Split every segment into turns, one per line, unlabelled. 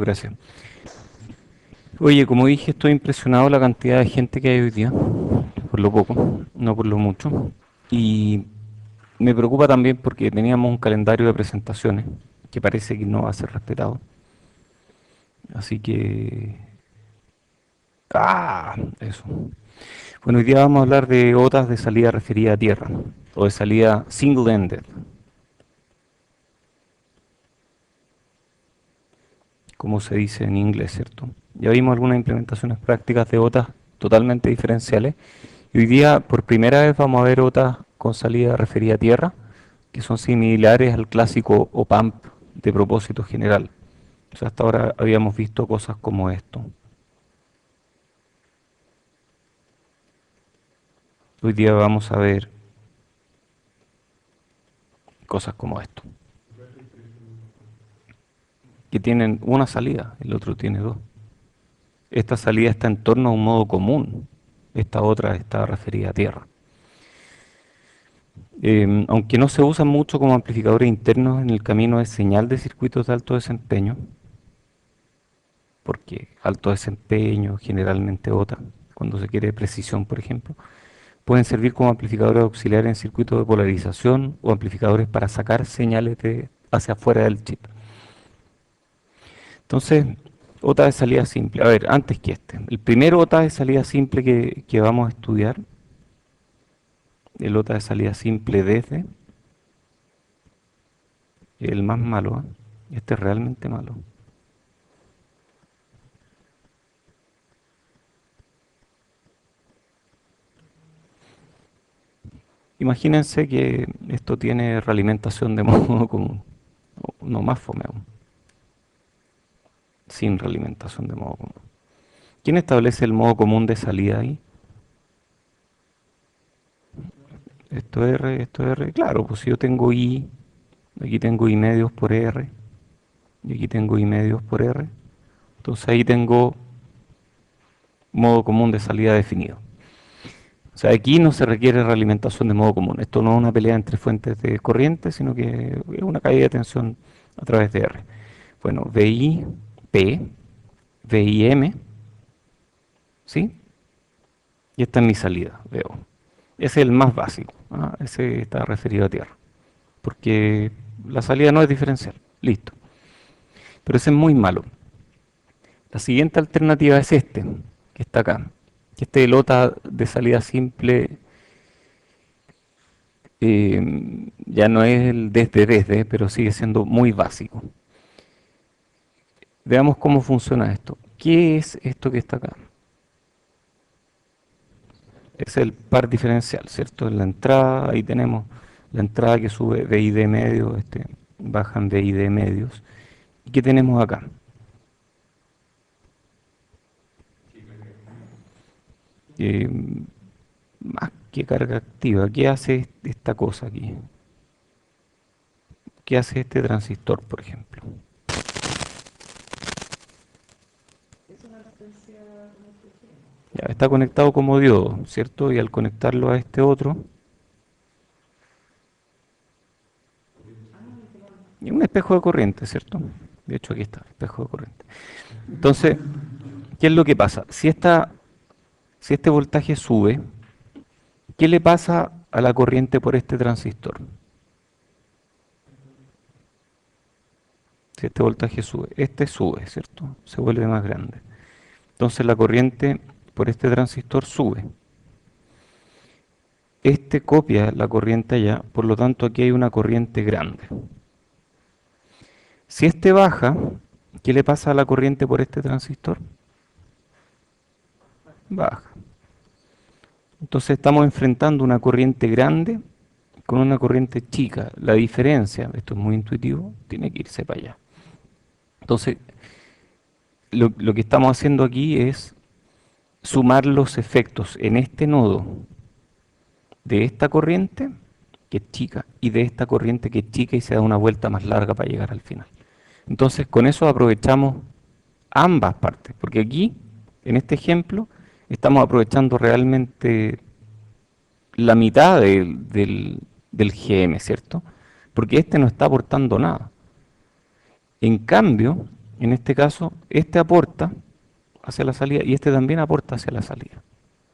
Gracias. Oye, como dije, estoy impresionado de la cantidad de gente que hay hoy día, por lo poco, no por lo mucho. Y me preocupa también porque teníamos un calendario de presentaciones que parece que no va a ser respetado. Así que... ¡Ah! Eso. Bueno, hoy día vamos a hablar de OTAs de salida referida a tierra, o de salida single-ended, como se dice en inglés, ¿cierto? Ya vimos algunas implementaciones prácticas de OTAs totalmente diferenciales. Y hoy día, por primera vez, vamos a ver OTAs con salida referida a tierra, que son similares al clásico OPAMP de propósito general. O sea, hasta ahora habíamos visto cosas como esto. Hoy día vamos a ver cosas como esto, que tienen una salida, el otro tiene dos. Esta salida está en torno a un modo común, esta otra está referida a tierra. Aunque no se usan mucho como amplificadores internos en el camino de señal de circuitos de alto desempeño, porque alto desempeño generalmente OTA, cuando se quiere precisión, por ejemplo, pueden servir como amplificadores auxiliares en circuitos de polarización o amplificadores para sacar señales hacia afuera del chip. Entonces, OTA de salida simple. A ver, antes que este. El primer OTA de salida simple que vamos a estudiar, el OTA de salida simple desde, el más malo, ¿eh? Este es realmente malo. Imagínense que esto tiene realimentación de modo común. No más fome aún, sin realimentación de modo común. ¿Quién establece el modo común de salida ahí? Esto es R. Claro, pues si yo tengo I, aquí tengo I medios por R, y aquí tengo I medios por R. Entonces ahí tengo modo común de salida definido. O sea, aquí no se requiere realimentación de modo común. Esto no es una pelea entre fuentes de corriente, sino que es una caída de tensión a través de R. Bueno, VI, P, VIM, ¿sí? Y esta es mi salida, veo. Ese es el más básico, ¿ah? Ese está referido a tierra, porque la salida no es diferencial, listo. Pero ese es muy malo. La siguiente alternativa es este, que está acá. Que este lota de salida simple ya no es el desde, pero sigue siendo muy básico. Veamos cómo funciona esto. ¿Qué es esto que está acá? Es el par diferencial, ¿cierto? En la entrada, ahí tenemos la entrada que sube VID medio, bajan VID medios. ¿Y qué tenemos acá? Eh, Más que carga activa, ¿qué hace esta cosa aquí? ¿Qué hace este transistor, por ejemplo? Ya, está conectado como diodo, ¿cierto? Y al conectarlo a este otro, y un espejo de corriente, ¿cierto? De hecho, aquí está, espejo de corriente. Entonces, ¿qué es lo que pasa? Si este voltaje sube, ¿qué le pasa a la corriente por este transistor? Si este voltaje sube, este sube, ¿cierto? Se vuelve más grande. Entonces la corriente por este transistor sube. Este copia la corriente allá, por lo tanto aquí hay una corriente grande. Si este baja, ¿qué le pasa a la corriente por este transistor? Baja. Entonces estamos enfrentando una corriente grande con una corriente chica. La diferencia, esto es muy intuitivo, tiene que irse para allá. Entonces, lo que estamos haciendo aquí es sumar los efectos en este nodo de esta corriente, que es chica, y de esta corriente que es chica y se da una vuelta más larga para llegar al final. Entonces, con eso aprovechamos ambas partes, porque aquí, en este ejemplo, estamos aprovechando realmente la mitad del GM, ¿cierto? Porque este no está aportando nada. En cambio, En este caso, este aporta hacia la salida y este también aporta hacia la salida,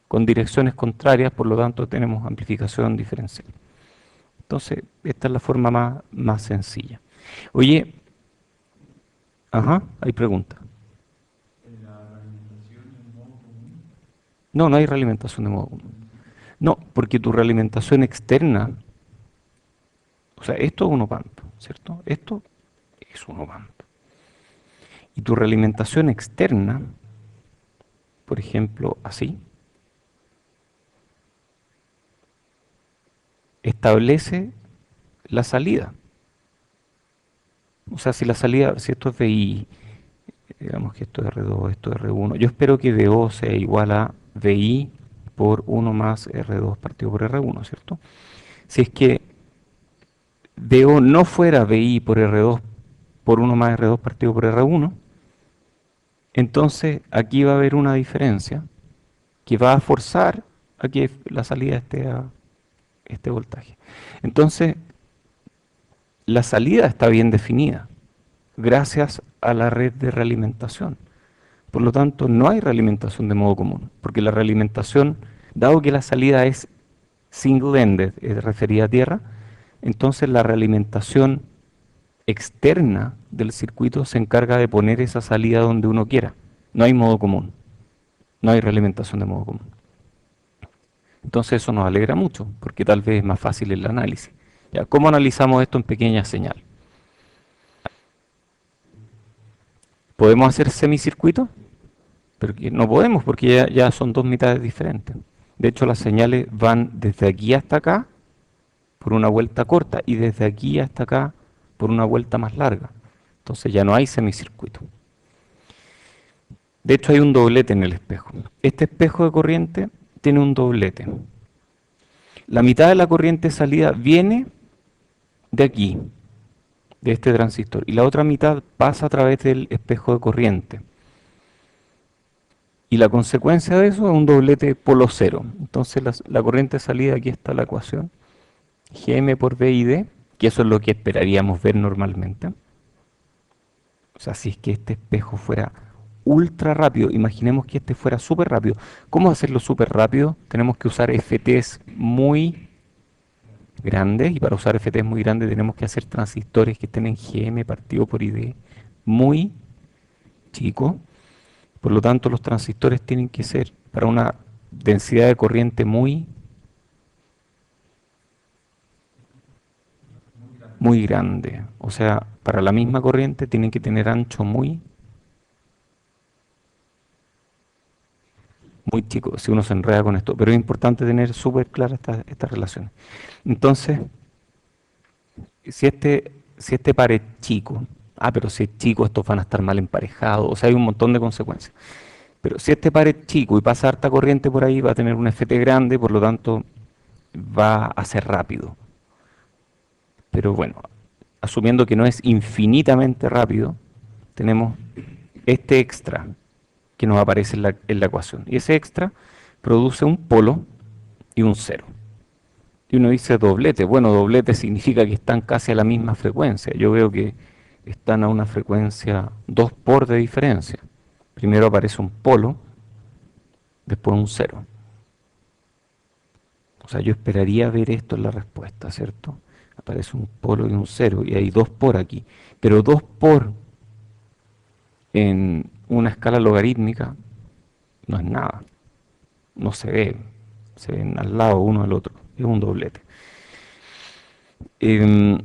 con direcciones contrarias, por lo tanto tenemos amplificación diferencial. Entonces, esta es la forma más sencilla. Oye, ajá, hay preguntas. No, no hay realimentación de modo común. No, porque tu realimentación externa, o sea, esto es un op-amp, ¿cierto? Esto es un op-amp. Y tu realimentación externa, por ejemplo, así, establece la salida. O sea, si la salida, si esto es VI, digamos que esto es R2, esto es R1, yo espero que VO sea igual a VI por 1 más R2 partido por R1, ¿cierto? Si es que VO no fuera VI por R2 por 1 más R2 partido por R1, entonces aquí va a haber una diferencia que va a forzar a que la salida esté a este voltaje. Entonces, la salida está bien definida gracias a la red de realimentación. Por lo tanto, no hay realimentación de modo común, porque la realimentación, dado que la salida es single-ended, es referida a tierra, entonces la realimentación externa del circuito se encarga de poner esa salida donde uno quiera. No hay modo común, no hay realimentación de modo común. Entonces eso nos alegra mucho, porque tal vez es más fácil el análisis. ¿Ya? ¿Cómo analizamos esto en pequeña señal? ¿Podemos hacer semicircuito? Pero que no podemos porque ya son dos mitades diferentes. De hecho, las señales van desde aquí hasta acá por una vuelta corta y desde aquí hasta acá por una vuelta más larga. Entonces ya no hay semicircuito. De hecho, hay un doblete en el espejo. Este espejo de corriente tiene un doblete. La mitad de la corriente salida viene de aquí, de este transistor, y la otra mitad pasa a través del espejo de corriente. Y la consecuencia de eso es un doblete polo cero. Entonces la corriente de salida, aquí está la ecuación, Gm por V y D, que eso es lo que esperaríamos ver normalmente. O sea, si es que este espejo fuera ultra rápido, imaginemos que este fuera súper rápido. ¿Cómo hacerlo súper rápido? Tenemos que usar FTs muy grandes, y para usar FTs muy grandes tenemos que hacer transistores que estén en Gm partido por ID muy chico. Por lo tanto, los transistores tienen que ser para una densidad de corriente muy grande. O sea, para la misma corriente tienen que tener ancho muy chico, si uno se enreda con esto. Pero es importante tener súper claras estas relaciones. Entonces, si este par es chico, pero si es chico, estos van a estar mal emparejados. O sea, hay un montón de consecuencias. Pero si este par es chico y pasa harta corriente por ahí, va a tener un FT grande, por lo tanto, va a ser rápido. Pero bueno, asumiendo que no es infinitamente rápido, tenemos este extra que nos aparece en la ecuación. Y ese extra produce un polo y un cero. Y uno dice doblete. Bueno, doblete significa que están casi a la misma frecuencia. Yo veo que están a una frecuencia 2 por de diferencia. Primero aparece un polo, después un cero. O sea, yo esperaría ver esto en la respuesta, ¿cierto? Aparece un polo y un cero, y hay 2 por aquí. Pero 2 por en una escala logarítmica no es nada. No se ve. Se ven al lado uno del otro. Es un doblete. Em,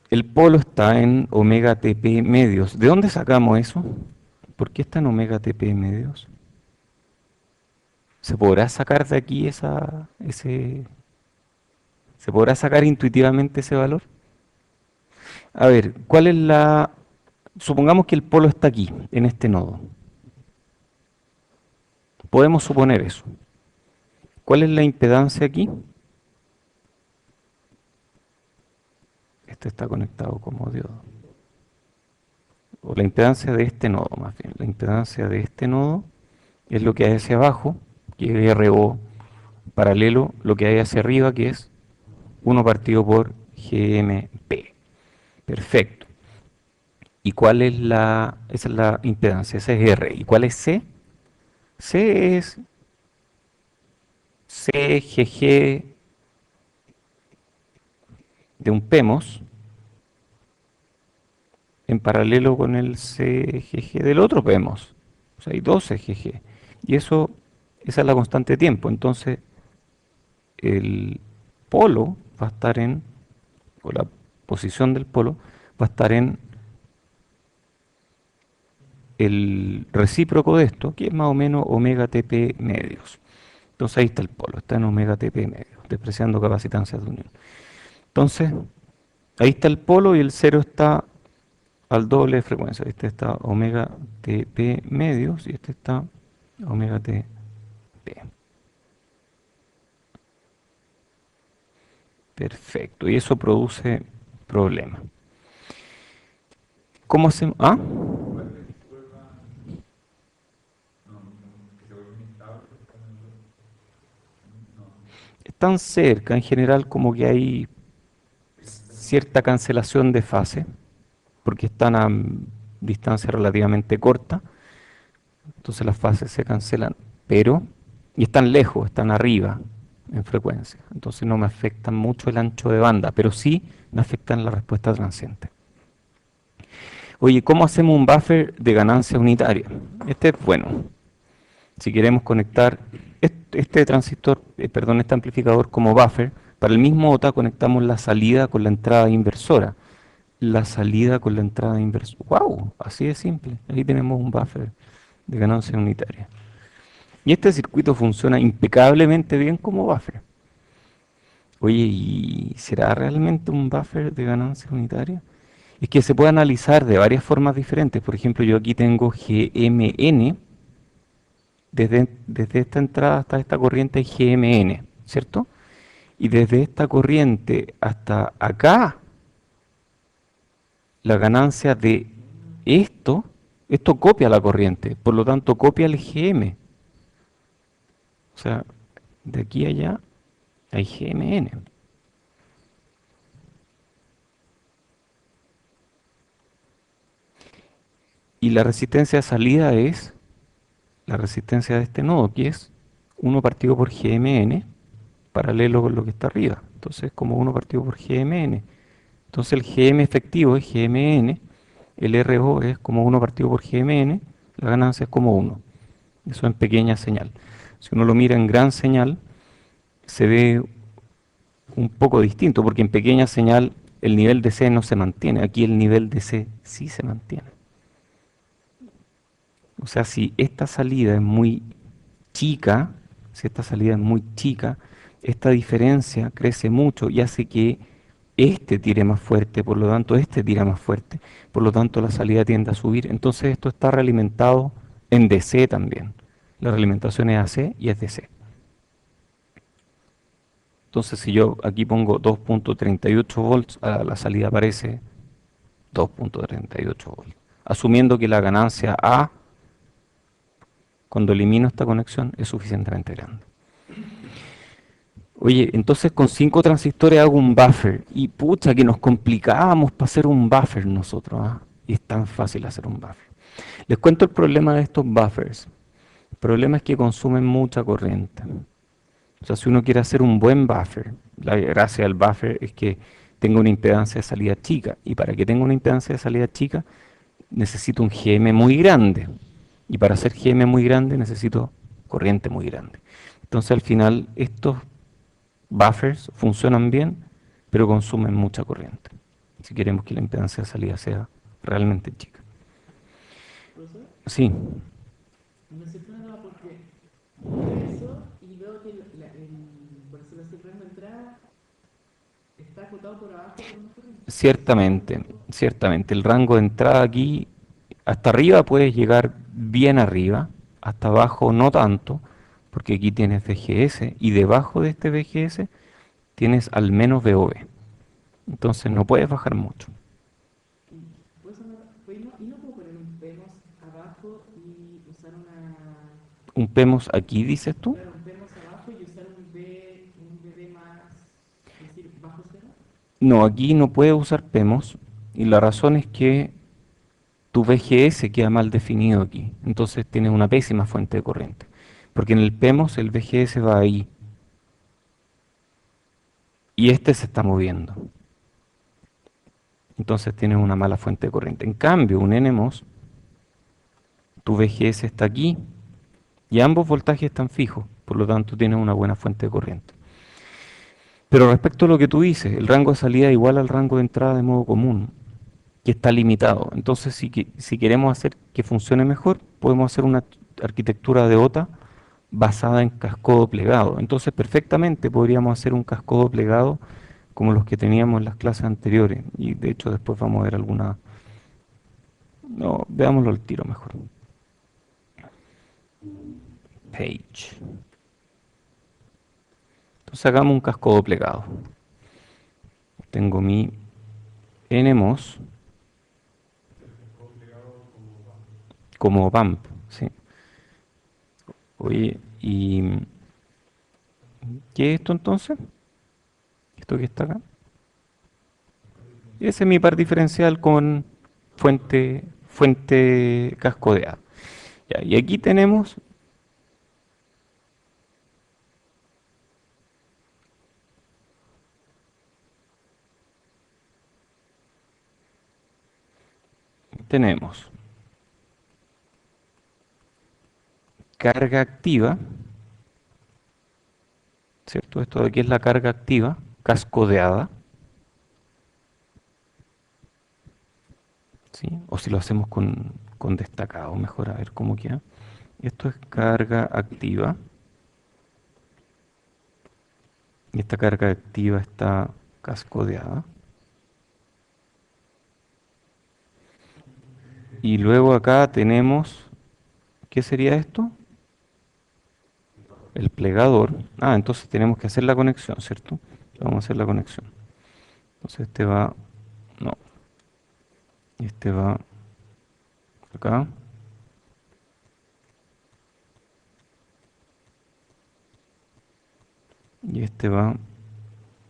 el polo está en omega TP medios. ¿De dónde sacamos eso? ¿Por qué está en omega TP medios? ¿Se podrá sacar de aquí ¿Se podrá sacar intuitivamente ese valor? A ver, ¿cuál es la... Supongamos que el polo está aquí, en este nodo. Podemos suponer eso. ¿Cuál es la impedancia aquí? Este está conectado como diodo. O la impedancia de este nodo, más bien. La impedancia de este nodo es lo que hay hacia abajo, que es RO paralelo, lo que hay hacia arriba, que es 1 partido por GMP. Perfecto. ¿Y cuál es esa es la impedancia? Esa es R. ¿Y cuál es C? C es CGG de un PEMOS en paralelo con el CGG del otro PEMOS. O sea, hay dos CGG. Y esa es la constante de tiempo. Entonces, el polo va a estar o la posición del polo va a estar en el recíproco de esto, que es más o menos omega TP medios. Entonces ahí está el polo, está en omega TP medios, despreciando capacitancias de unión. Entonces, ahí está el polo y el cero está al doble de frecuencia. Este está omega TP medios y este está omega TP. Perfecto, y eso produce problemas. ¿Cómo hacemos? ¿Ah? Están cerca, en general como que hay cierta cancelación de fase, porque están a distancia relativamente corta, entonces las fases se cancelan, pero, y están lejos, están arriba en frecuencia, entonces no me afectan mucho el ancho de banda, pero sí me afectan la respuesta transiente. Oye, ¿cómo hacemos un buffer de ganancia unitaria? Este es bueno. Si queremos conectar este transistor, perdón, este amplificador como buffer, para el mismo OTA conectamos la salida con la entrada inversora. La salida con la entrada inversora. ¡Wow! Así de simple. Ahí tenemos un buffer de ganancia unitaria. Y este circuito funciona impecablemente bien como buffer. Oye, ¿y será realmente un buffer de ganancia unitaria? Es que se puede analizar de varias formas diferentes. Por ejemplo, yo aquí tengo GMN. Desde esta entrada hasta esta corriente hay GMN, ¿cierto? Y desde esta corriente hasta acá, la ganancia de esto copia la corriente, por lo tanto copia el GM. O sea, de aquí a allá hay GMN. Y la resistencia de salida es la resistencia de este nodo, que es 1 partido por GMN, paralelo con lo que está arriba. Entonces, como 1 partido por GMN. Entonces, el GM efectivo es GMN, el RO es como 1 partido por GMN, la ganancia es como 1. Eso en pequeña señal. Si uno lo mira en gran señal, se ve un poco distinto, porque en pequeña señal el nivel de C no se mantiene. Aquí el nivel de C sí se mantiene. O sea, si esta salida es muy chica, si esta salida es muy chica, esta diferencia crece mucho y hace que este tire más fuerte, por lo tanto este tira más fuerte, por lo tanto la salida tiende a subir. Entonces esto está realimentado en DC también. La realimentación es AC y es DC. Entonces si yo aquí pongo 2.38 volts, a la salida aparece 2.38 volts. Asumiendo que la ganancia A, cuando elimino esta conexión, es suficientemente grande. Oye, entonces con 5 transistores hago un buffer. Y pucha, que nos complicábamos para hacer un buffer nosotros, ¿ah? Y es tan fácil hacer un buffer. Les cuento el problema de estos buffers. El problema es que consumen mucha corriente. O sea, si uno quiere hacer un buen buffer, la gracia del buffer es que tenga una impedancia de salida chica. Y para que tenga una impedancia de salida chica, necesito un GM muy grande. Y para hacer GM muy grande, necesito corriente muy grande. Entonces, al final, estos buffers funcionan bien, pero consumen mucha corriente. Si queremos que la impedancia de salida sea realmente chica.
Profesor,
Sí,
me surgió una duda porque veo eso y veo que por decirlo así, el rango de entrada está acotado por abajo por una corriente. Entonces,
ciertamente, ciertamente. El rango de entrada aquí, hasta arriba puedes llegar bien arriba, hasta abajo no tanto, porque aquí tienes VGS y debajo de este VGS tienes al menos VOB. Entonces no puedes bajar mucho.
y, pues, y no puedo poner un PEMOS abajo y usar
Un PEMOS aquí, dices tú.
claro, un PEMOS abajo y usar un BD más, es decir, bajo cero.
No, aquí no puedes usar PEMOS y la razón es que tu VGS queda mal definido aquí. Entonces tienes una pésima fuente de corriente. Porque en el PEMOS el VGS va ahí. Y este se está moviendo. Entonces tienes una mala fuente de corriente. En cambio, un NMOS, tu VGS está aquí y ambos voltajes están fijos. Por lo tanto, tienes una buena fuente de corriente. Pero respecto a lo que tú dices, el rango de salida es igual al rango de entrada de modo común, que está limitado. Entonces, si queremos hacer que funcione mejor, podemos hacer una arquitectura de OTA basada en cascodo plegado. Entonces, perfectamente podríamos hacer un cascodo plegado como los que teníamos en las clases anteriores. Y de hecho, después vamos a ver alguna. No, veámoslo al tiro mejor. Page. Entonces, hagamos un cascodo plegado. Tengo mi NMOS como bump, ¿sí? Oye, ¿y qué es esto entonces? ¿Esto que está acá? Ese es mi par diferencial con fuente cascodeada. Ya, y aquí tenemos carga activa, ¿cierto? Esto de aquí es la carga activa, cascodeada, ¿sí? O si lo hacemos con destacado, mejor a ver cómo queda. Esto es carga activa, y esta carga activa está cascodeada. Y luego acá tenemos, ¿qué sería esto? El plegador. Ah, entonces tenemos que hacer la conexión, ¿cierto? Vamos a hacer la conexión. Entonces este va, no, este va acá. Y este va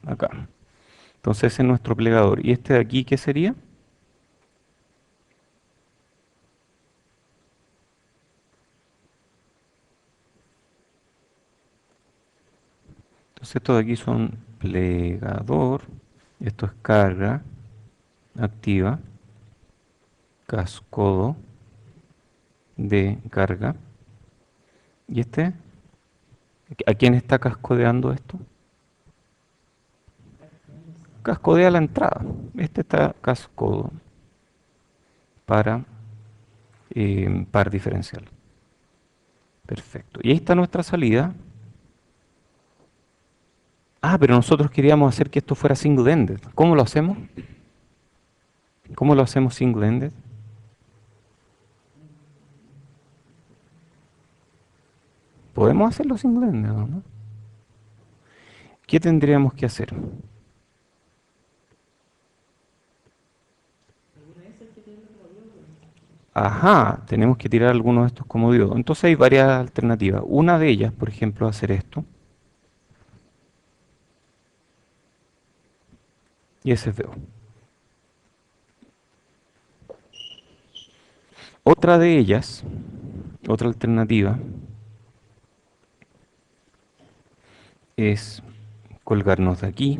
acá. Entonces ese es nuestro plegador. ¿Y este de aquí qué sería? Entonces estos de aquí son plegador. Esto es carga activa, cascodo de carga. ¿Y este? ¿A quién está cascodeando esto? Cascodea la entrada. Este está cascodo para par diferencial. Perfecto. Y ahí está nuestra salida. Ah, pero nosotros queríamos hacer que esto fuera single-ended. ¿Cómo lo hacemos? ¿Cómo lo hacemos single-ended? Podemos hacerlo single-ended, ¿no? ¿Qué tendríamos que hacer? Ajá, tenemos que tirar algunos de estos como diodo. Entonces hay varias alternativas. Una de ellas, por ejemplo, hacer esto. Y ese es veo. Otra de ellas, otra alternativa, es colgarnos de aquí.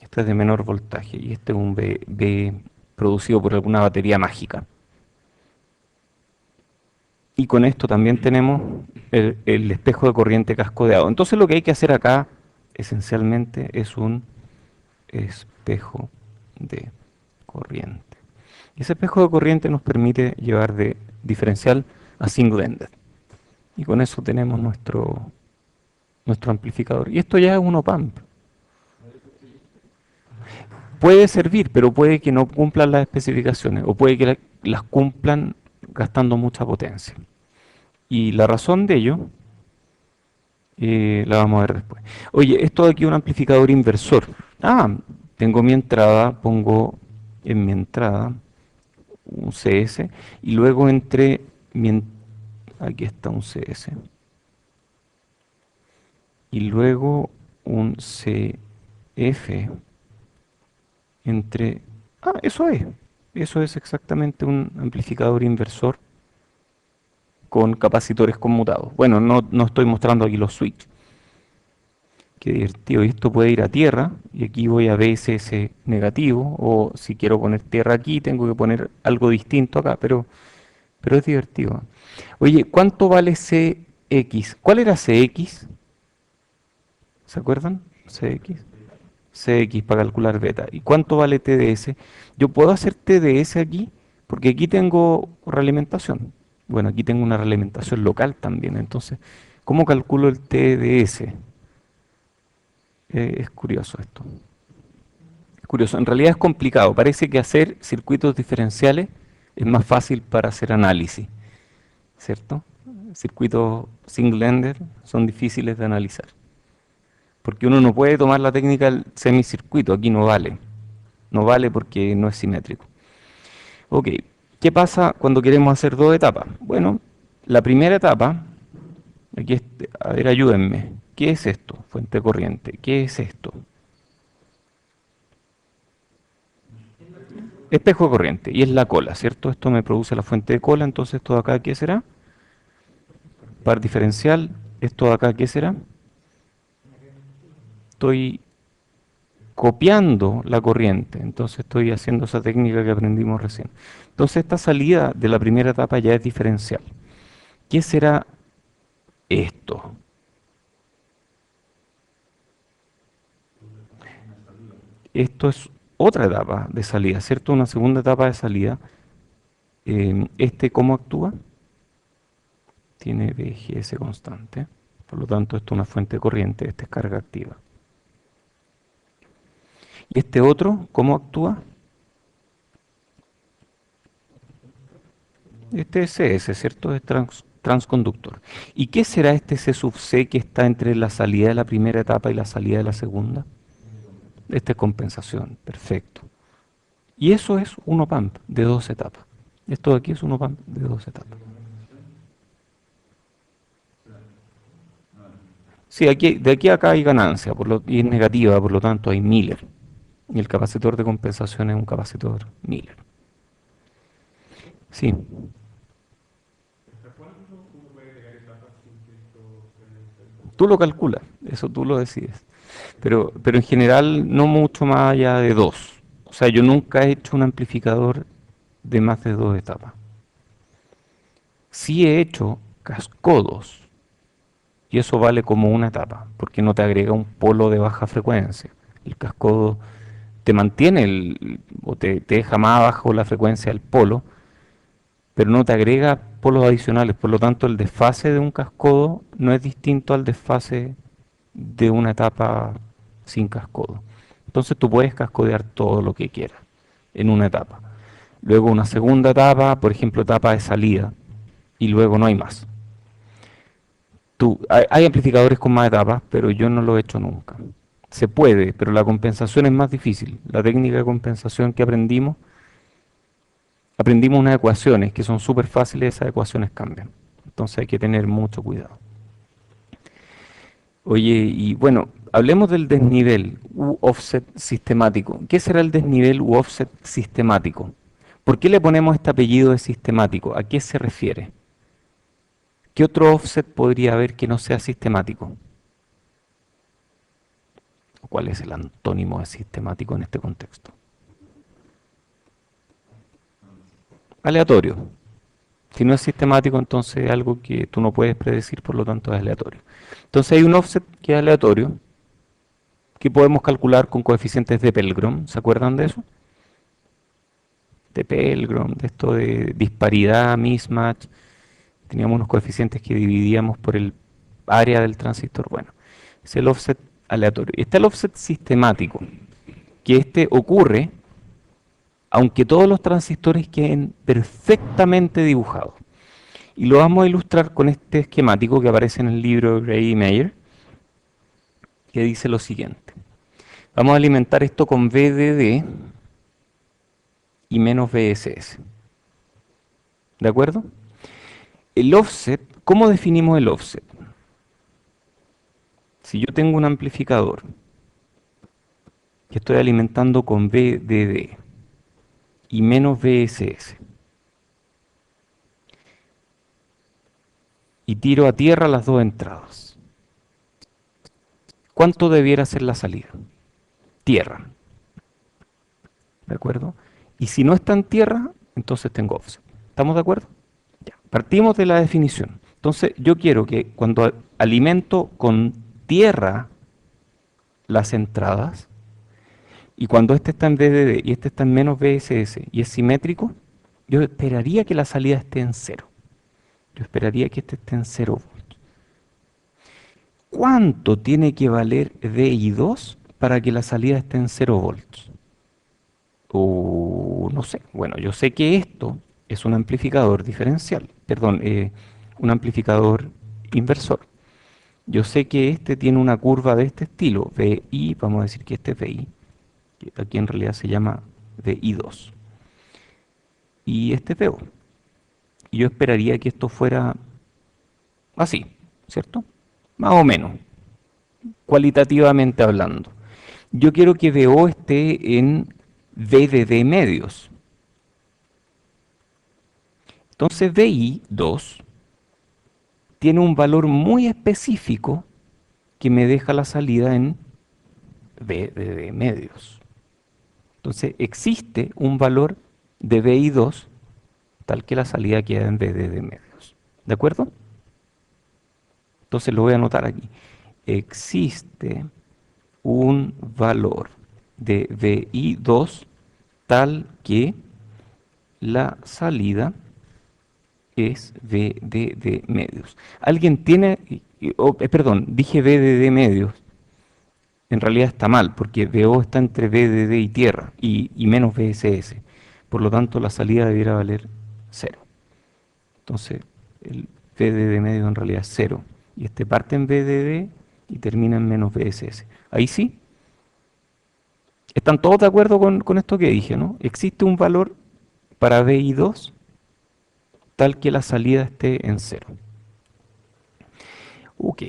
Este es de menor voltaje y este es un B producido por alguna batería mágica. Y con esto también tenemos el espejo de corriente cascodeado. Entonces lo que hay que hacer acá esencialmente es un espejo de corriente. Y ese espejo de corriente nos permite llevar de diferencial a single-ended. Y con eso tenemos nuestro amplificador. Y esto ya es un op-amp. Puede servir, pero puede que no cumplan las especificaciones o puede que las cumplan gastando mucha potencia. Y la razón de ello la vamos a ver después. Oye, esto de aquí es un amplificador inversor. Ah, tengo mi entrada, pongo en mi entrada un CS y luego entre aquí está un CS y luego un CF entre. Ah, eso es. Eso es exactamente un amplificador inversor con capacitores conmutados. Bueno, no estoy mostrando aquí los switches. Qué divertido. Y esto puede ir a tierra, y aquí voy a VSS negativo, o si quiero poner tierra aquí, tengo que poner algo distinto acá, pero es divertido. Oye, ¿cuánto vale CX? ¿Cuál era CX? ¿Se acuerdan? CX. CX para calcular beta. ¿Y cuánto vale TDS? Yo puedo hacer TDS aquí, porque aquí tengo realimentación. Bueno, aquí tengo una realimentación local también. Entonces, ¿cómo calculo el TDS? Es curioso esto. Es curioso. En realidad es complicado. Parece que hacer circuitos diferenciales es más fácil para hacer análisis, ¿cierto? Circuitos single-ender son difíciles de analizar. Porque uno no puede tomar la técnica del semicircuito. Aquí no vale. No vale porque no es simétrico. Ok, ¿qué pasa cuando queremos hacer dos etapas? Bueno, la primera etapa, aquí, a ver, ayúdenme. ¿Qué es esto? Fuente corriente. ¿Qué es esto? Espejo de corriente. Y es la cola, ¿cierto? Esto me produce la fuente de cola. Entonces, esto de acá, ¿qué será? Par diferencial. Esto de acá, ¿qué será? Estoy copiando la corriente. Entonces, estoy haciendo esa técnica que aprendimos recién. Entonces, esta salida de la primera etapa ya es diferencial. ¿Qué será esto? Esto es otra etapa de salida, ¿cierto? Una segunda etapa de salida. ¿Cómo actúa? Tiene VGS constante. Por lo tanto, esto es una fuente de corriente, esta es carga activa. ¿Y este otro, cómo actúa? Este es CS, ¿cierto? Es transconductor. ¿Y qué será este C sub C que está entre la salida de la primera etapa y la salida de la segunda? Esta es compensación, perfecto. Y eso es un op-amp de dos etapas. Esto de aquí es un op-amp de dos etapas. Sí, aquí, de aquí a acá hay ganancia y es negativa, por lo tanto hay Miller. Y el capacitor de compensación es un capacitor Miller. Sí, tú lo calculas, eso tú lo decides. Pero en general no mucho más allá de dos. O sea, yo nunca he hecho un amplificador de más de dos etapas. Sí he hecho cascodos, y eso vale como una etapa, porque no te agrega un polo de baja frecuencia. El cascodo te mantiene o te deja más abajo la frecuencia del polo, pero no te agrega polos adicionales. Por lo tanto, el desfase de un cascodo no es distinto al desfase de una etapa sin cascodo. Entonces tú puedes cascodear todo lo que quieras en una etapa. Luego una segunda etapa, por ejemplo, etapa de salida, y luego no hay más. Hay amplificadores con más etapas, pero yo no lo he hecho nunca. Se puede, pero la compensación es más difícil. La técnica de compensación que aprendimos unas ecuaciones que son súper fáciles, esas ecuaciones cambian. Entonces hay que tener mucho cuidado. Oye, y bueno, hablemos del desnivel u offset sistemático. ¿Qué será el desnivel u offset sistemático? ¿Por qué le ponemos este apellido de sistemático? ¿A qué se refiere? ¿Qué otro offset podría haber que no sea sistemático? ¿Cuál es el antónimo de sistemático en este contexto? Aleatorio. Si no es sistemático, entonces es algo que tú no puedes predecir, por lo tanto es aleatorio. Entonces hay un offset que es aleatorio, que podemos calcular con coeficientes de Pelgrom. ¿Se acuerdan de eso? De Pelgrom, de esto de disparidad, mismatch. Teníamos unos coeficientes que dividíamos por el área del transistor. Bueno, es el offset aleatorio. Y está el offset sistemático, que este ocurre aunque todos los transistores queden perfectamente dibujados. Y lo vamos a ilustrar con este esquemático que aparece en el libro de Gray y Meyer, que dice lo siguiente. Vamos a alimentar esto con VDD y menos VSS. ¿De acuerdo? El offset, ¿cómo definimos el offset? Si yo tengo un amplificador que estoy alimentando con VDD y menos VSS. Y tiro a tierra las dos entradas. ¿Cuánto debiera ser la salida? Tierra. ¿De acuerdo? Y si no está en tierra, entonces tengo offset. ¿Estamos de acuerdo? Ya. Partimos de la definición. Entonces yo quiero que cuando alimento con tierra las entradas, y cuando este está en VDD y este está en menos VSS y es simétrico, yo esperaría que la salida esté en cero. Yo esperaría que este esté en 0 voltios. ¿Cuánto tiene que valer VI2 para que la salida esté en 0 voltios? O no sé. Bueno, yo sé que esto es un amplificador diferencial, perdón, un amplificador inversor. Yo sé que este tiene una curva de este estilo, VI, vamos a decir que este es VI, que aquí en realidad se llama VI2. Y este es VO. Y yo esperaría que esto fuera así, ¿cierto? Más o menos, cualitativamente hablando. Yo quiero que VO esté en VDD medios. Entonces VI2 tiene un valor muy específico que me deja la salida en VDD medios. Entonces existe un valor de VI2 tal que la salida queda en VDD medios. ¿De acuerdo? Entonces lo voy a anotar aquí. Existe un valor de VI2 tal que la salida es VDD medios. ¿Alguien tiene, perdón, dije VDD medios? En realidad está mal, porque VO está entre VDD y tierra, y menos VSS. Por lo tanto, la salida debiera valer 0. Entonces, el VDD medio en realidad es 0. Y este parte en VDD y termina en menos VSS. Ahí sí. ¿Están todos de acuerdo con esto que dije, no? Existe un valor para VI2 tal que la salida esté en 0. Ok.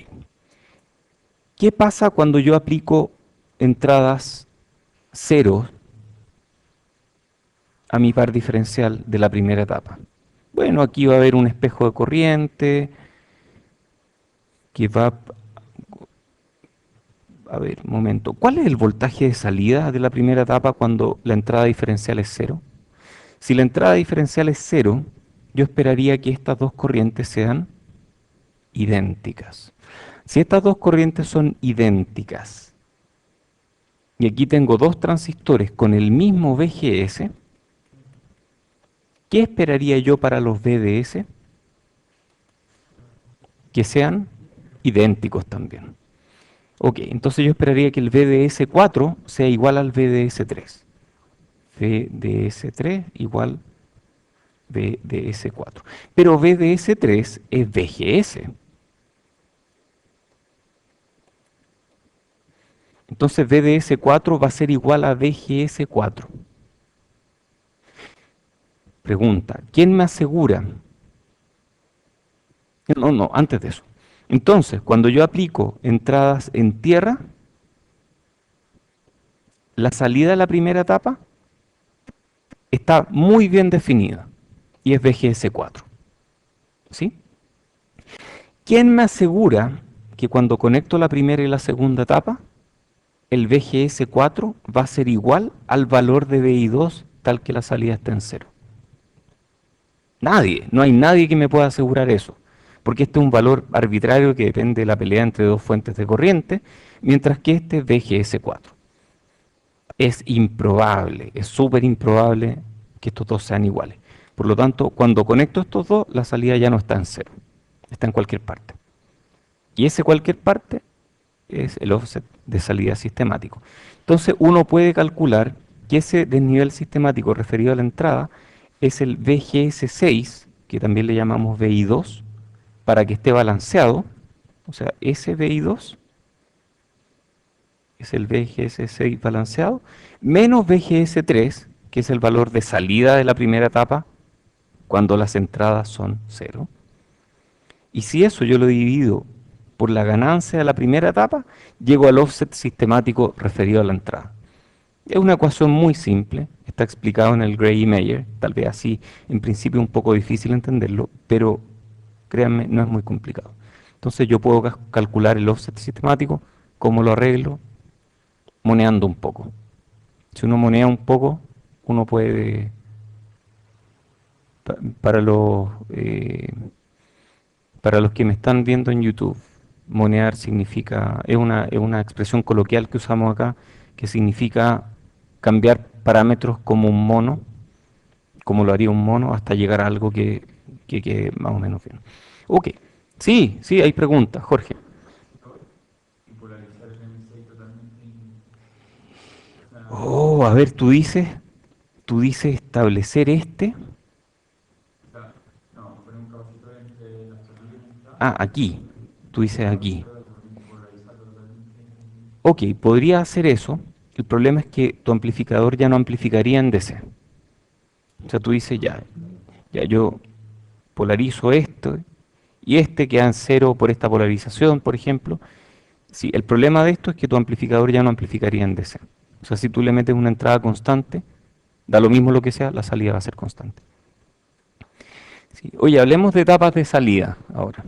¿Qué pasa cuando yo aplico entradas 0 a mi par diferencial de la primera etapa? Bueno, aquí va a haber un espejo de corriente que va a ver, un momento. ¿Cuál es el voltaje de salida de la primera etapa cuando la entrada diferencial es 0? Si la entrada diferencial es 0, yo esperaría que estas dos corrientes sean idénticas. Si estas dos corrientes son idénticas, y aquí tengo dos transistores con el mismo VGS, ¿qué esperaría yo para los VDS? Que sean idénticos también. Ok, entonces yo esperaría que el VDS4 sea igual al VDS3. VDS3 igual VDS4. Pero VDS3 es VGS. Entonces VDS4 va a ser igual a VGS4. Pregunta, ¿quién me asegura? No, antes de eso. Entonces, cuando yo aplico entradas en tierra, la salida de la primera etapa está muy bien definida y es VGS4. ¿Sí? ¿Quién me asegura que cuando conecto la primera y la segunda etapa, el VGS4 va a ser igual al valor de VI2 tal que la salida está en 0? Nadie, no hay nadie que me pueda asegurar eso, porque este es un valor arbitrario que depende de la pelea entre dos fuentes de corriente, mientras que este es VGS4. Es improbable, es súper improbable que estos dos sean iguales. Por lo tanto, cuando conecto estos dos, la salida ya no está en 0, está en cualquier parte. Y ese cualquier parte es el offset de salida sistemático. Entonces uno puede calcular que ese desnivel sistemático referido a la entrada es el VGS6, que también le llamamos VI2, para que esté balanceado. O sea, ese VI2 es el VGS6 balanceado, menos VGS3, que es el valor de salida de la primera etapa cuando las entradas son 0. Y si eso yo lo divido por la ganancia de la primera etapa, llego al offset sistemático referido a la entrada. Es una ecuación muy simple, está explicado en el Gray y Meyer, tal vez así en principio un poco difícil entenderlo, pero créanme, no es muy complicado. Entonces yo puedo calcular el offset sistemático, ¿cómo lo arreglo? Moneando un poco. Si uno monea un poco, uno puede, para para los que me están viendo en YouTube, monear significa, es una expresión coloquial que usamos acá, que significa cambiar parámetros como un mono, como lo haría un mono, hasta llegar a algo que quede más o menos bien. Ok, sí, sí, hay preguntas, Jorge. Oh, a ver, tú dices establecer este. Ah, aquí. Tú dices aquí. Ok, podría hacer eso. El problema es que tu amplificador ya no amplificaría en DC. O sea, tú dices ya yo polarizo esto y este queda en cero por esta polarización, por ejemplo. Sí, el problema de esto es que tu amplificador ya no amplificaría en DC. O sea, si tú le metes una entrada constante, da lo mismo lo que sea, la salida va a ser constante. Sí. Oye, hablemos de etapas de salida ahora.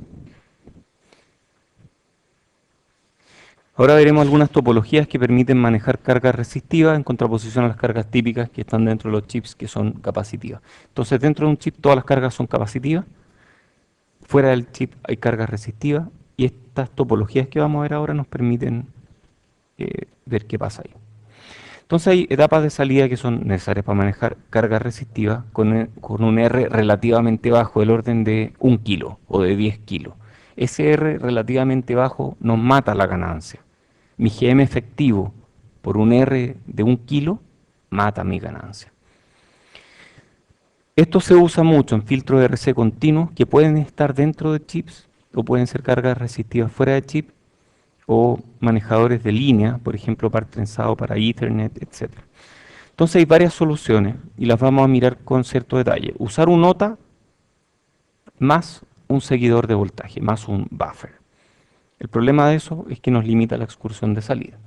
Ahora veremos algunas topologías que permiten manejar cargas resistivas en contraposición a las cargas típicas que están dentro de los chips que son capacitivas. Entonces, dentro de un chip todas las cargas son capacitivas, fuera del chip hay cargas resistivas y estas topologías que vamos a ver ahora nos permiten ver qué pasa ahí. Entonces hay etapas de salida que son necesarias para manejar cargas resistivas con un R relativamente bajo, del orden de 1 kilo o de 10 kilos. Ese R relativamente bajo nos mata la ganancia. Mi GM efectivo por un R de 1 kilo mata mi ganancia. Esto se usa mucho en filtros de RC continuos que pueden estar dentro de chips o pueden ser cargas resistivas fuera de chip o manejadores de línea, por ejemplo, par trenzado para Ethernet, etc. Entonces hay varias soluciones y las vamos a mirar con cierto detalle. Usar un OTA más un seguidor de voltaje, más un buffer. El problema de eso es que nos limita la excursión de salida.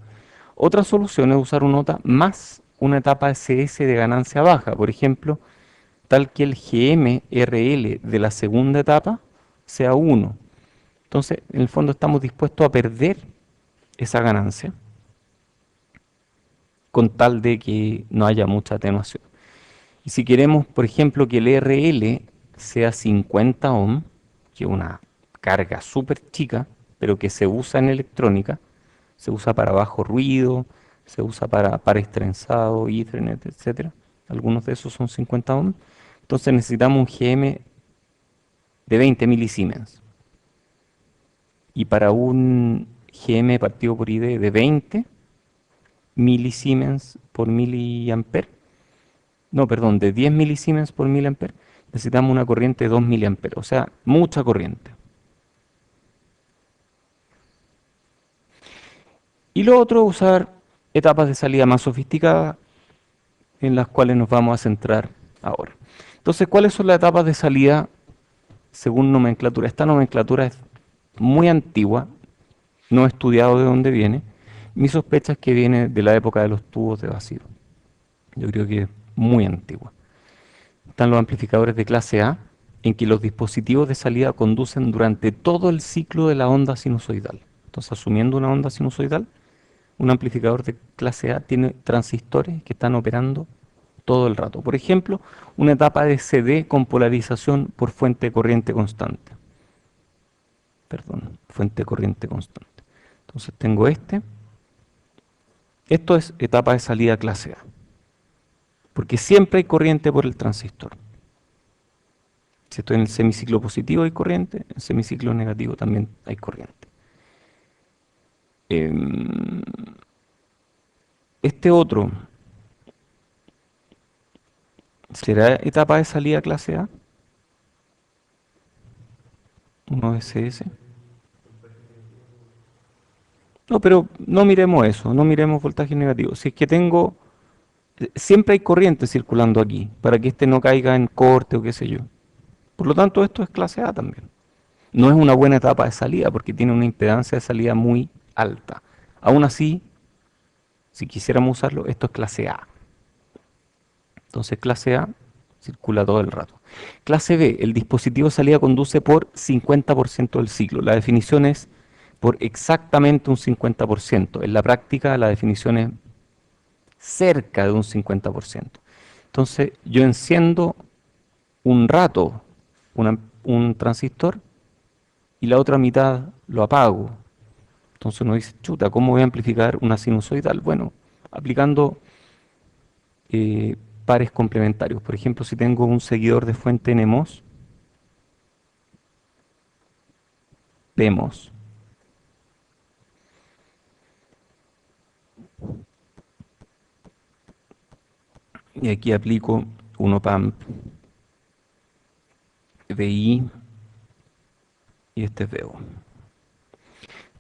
Otra solución es usar un OTA más una etapa SS de ganancia baja, por ejemplo, tal que el GM-RL de la segunda etapa sea 1. Entonces, en el fondo estamos dispuestos a perder esa ganancia con tal de que no haya mucha atenuación. Y si queremos, por ejemplo, que el RL sea 50 ohm, que es una carga súper chica, pero que se usa en electrónica, se usa para bajo ruido, se usa para pares trenzados, Ethernet, etcétera. Algunos de esos son 50 ohm. Entonces necesitamos un GM de 20 milisiemens. Y para un GM partido por ID de 20 milisiemens por miliamper, no, perdón, de 10 milisiemens por miliamper, necesitamos una corriente de 2 miliamperes, o sea, mucha corriente. Y lo otro, usar etapas de salida más sofisticadas en las cuales nos vamos a centrar ahora. Entonces, ¿cuáles son las etapas de salida según nomenclatura? Esta nomenclatura es muy antigua, no he estudiado de dónde viene. Mi sospecha es que viene de la época de los tubos de vacío. Yo creo que es muy antigua. Están los amplificadores de clase A, en que los dispositivos de salida conducen durante todo el ciclo de la onda sinusoidal. Entonces, asumiendo una onda sinusoidal, un amplificador de clase A tiene transistores que están operando todo el rato. Por ejemplo, una etapa de CD con polarización por fuente de corriente constante. Perdón, fuente de corriente constante. Entonces tengo este. Esto es etapa de salida clase A. Porque siempre hay corriente por el transistor. Si estoy en el semiciclo positivo hay corriente, en el semiciclo negativo también hay corriente. Este otro, ¿será etapa de salida clase A? Uno SS. No, pero no miremos eso, no miremos voltaje negativo. Si es que tengo, siempre hay corriente circulando aquí, para que este no caiga en corte o qué sé yo. Por lo tanto, esto es clase A también. No es una buena etapa de salida porque tiene una impedancia de salida muy alta. Aún así, Si quisiéramos usarlo, esto es clase A. Entonces clase A circula todo el rato. Clase B, el dispositivo de salida conduce por 50% del ciclo. La definición es por exactamente un 50%. En la práctica la definición es cerca de un 50%. Entonces yo enciendo un rato un transistor y la otra mitad lo apago. Entonces uno dice, chuta, ¿cómo voy a amplificar una sinusoidal? Bueno, aplicando pares complementarios. Por ejemplo, si tengo un seguidor de fuente NMOS, PMOS, y aquí aplico un op-amp VI y este es VO.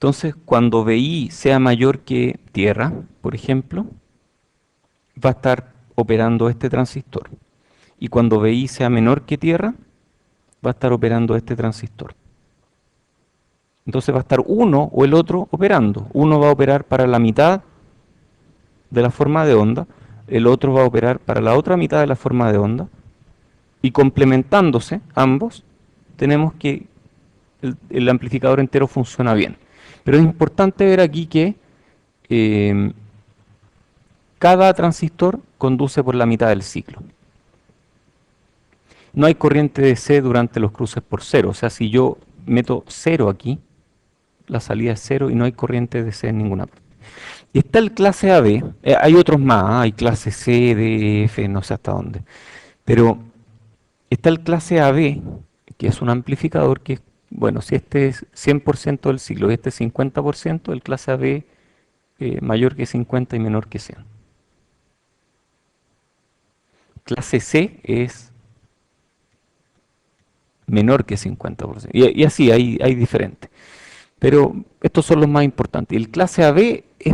Entonces, cuando VI sea mayor que tierra, por ejemplo, va a estar operando este transistor. Y cuando VI sea menor que tierra, va a estar operando este transistor. Entonces va a estar uno o el otro operando. Uno va a operar para la mitad de la forma de onda, el otro va a operar para la otra mitad de la forma de onda, y complementándose ambos, tenemos que el amplificador entero funciona bien. Pero es importante ver aquí que eh, cada transistor conduce por la mitad del ciclo. No hay corriente de C durante los cruces por cero. O sea, si yo meto cero aquí, la salida es cero y no hay corriente de C en ninguna parte. Y está el clase AB. Hay otros más, hay clase C, D, F, no sé hasta dónde. Pero está el clase AB, que es un amplificador que, bueno, si este es 100% del ciclo y este es 50%, el clase AB mayor que 50 y menor que 100. Clase C es menor que 50%. Y así, hay diferentes. Pero estos son los más importantes. El clase AB es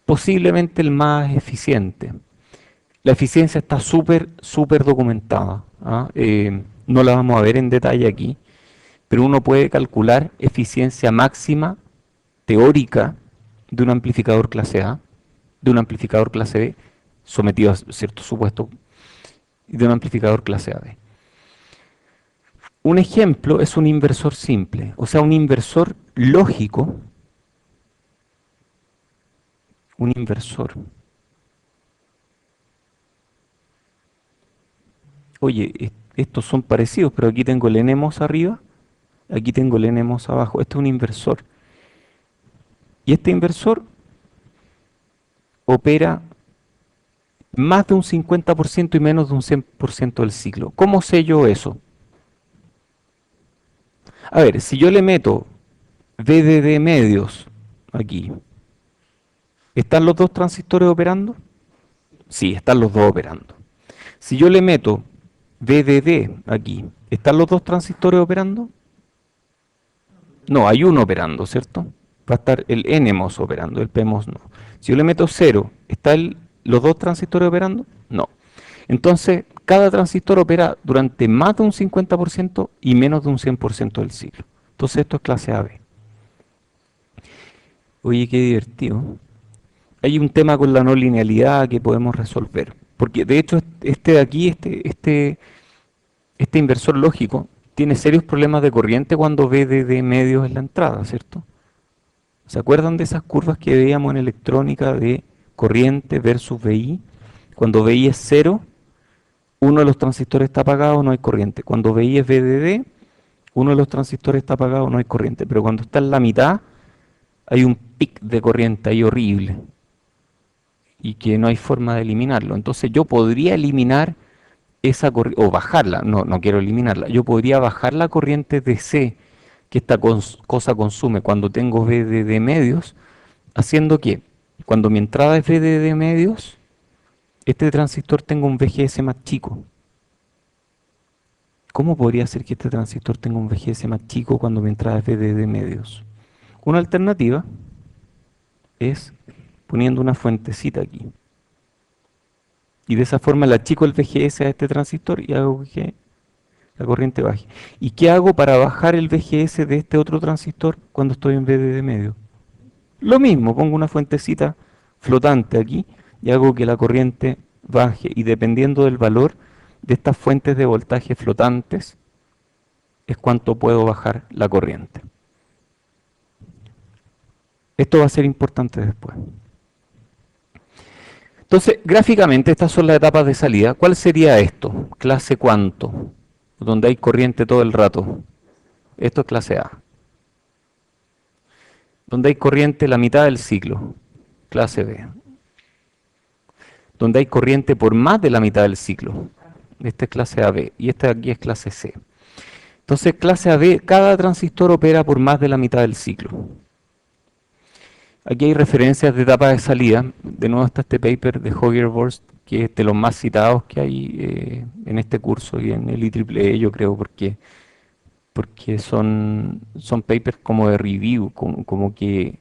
posiblemente el más eficiente. La eficiencia está súper documentada. ¿Ah? No la vamos a ver en detalle aquí, pero uno puede calcular eficiencia máxima teórica de un amplificador clase A, de un amplificador clase B, sometido a cierto supuesto, y de un amplificador clase AB. Un ejemplo es un inversor simple, o sea, un inversor lógico, un inversor. Oye, estos son parecidos, pero aquí tengo el NMOS arriba, aquí tengo el NMOS abajo. Este es un inversor. Y este inversor opera más de un 50% y menos de un 100% del ciclo. ¿Cómo sé yo eso? A ver, si yo le meto VDD medios aquí, ¿están los dos transistores operando? Sí, están los dos operando. Si yo le meto VDD aquí, ¿están los dos transistores operando? No, hay uno operando, ¿cierto? Va a estar el NMOS operando, el PMOS no. Si yo le meto 0, ¿están los dos transistores operando? No. Entonces, cada transistor opera durante más de un 50% y menos de un 100% del ciclo. Entonces, esto es clase AB. Oye, qué divertido. Hay un tema con la no linealidad que podemos resolver. Porque de hecho, este de aquí, este inversor lógico, tiene serios problemas de corriente cuando VDD medios en la entrada, ¿cierto? ¿Se acuerdan de esas curvas que veíamos en electrónica de corriente versus VI? Cuando VI es 0, uno de los transistores está apagado, no hay corriente. Cuando VI es VDD, uno de los transistores está apagado, no hay corriente. Pero cuando está en la mitad, hay un pic de corriente ahí horrible y que no hay forma de eliminarlo. Entonces yo podría eliminar esa corriente, o bajarla, no quiero eliminarla. Yo podría bajar la corriente DC que esta cosa consume cuando tengo VDD medios, haciendo que cuando mi entrada es VDD medios, este transistor tenga un VGS más chico. ¿Cómo podría ser que este transistor tenga un VGS más chico cuando mi entrada es VDD medios? Una alternativa es poniendo una fuentecita aquí. Y de esa forma le achico el VGS a este transistor y hago que la corriente baje. ¿Y qué hago para bajar el VGS de este otro transistor cuando estoy en VDD medio? Lo mismo, pongo una fuentecita flotante aquí y hago que la corriente baje. Y dependiendo del valor de estas fuentes de voltaje flotantes, es cuánto puedo bajar la corriente. Esto va a ser importante después. Entonces, gráficamente, estas son las etapas de salida. ¿Cuál sería esto? Clase cuánto, donde hay corriente todo el rato. Esto es clase A. Donde hay corriente la mitad del ciclo, clase B. Donde hay corriente por más de la mitad del ciclo. Esta es clase AB y esta de aquí es clase C. Entonces, clase AB, cada transistor opera por más de la mitad del ciclo. Aquí hay referencias de etapas de salida. De nuevo está este paper de Hogervorst, que es de los más citados que hay en este curso y en el IEEE, yo creo, porque son papers como de review, como que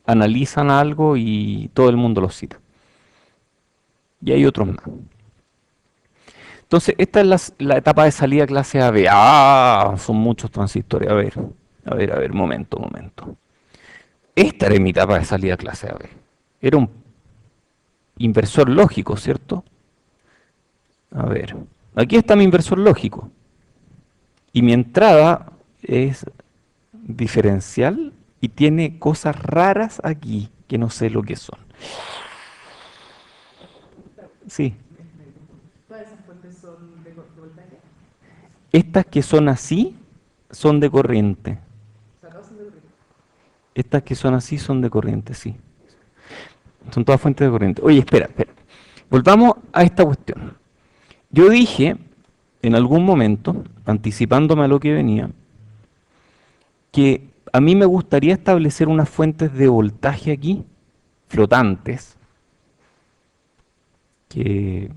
analizan algo y todo el mundo los cita. Y hay otros más. Entonces, esta es la etapa de salida clase AB. ¡Ah! Son muchos transistores. A ver, momento. Esta era mi etapa de salida clase AB. Era un inversor lógico, ¿cierto? A ver, aquí está mi inversor lógico. Y mi entrada es diferencial y tiene cosas raras aquí que no sé lo que son. Sí,
Todas esas fuentes son de voltaje.
estas que son así son de corriente.
O sea, todas son de corriente.
Estas que son así son de corriente, sí. Son todas fuentes de corriente. Oye, espera. Volvamos a esta cuestión. Yo dije en algún momento, anticipándome a lo que venía, que a mí me gustaría establecer unas fuentes de voltaje aquí, flotantes, que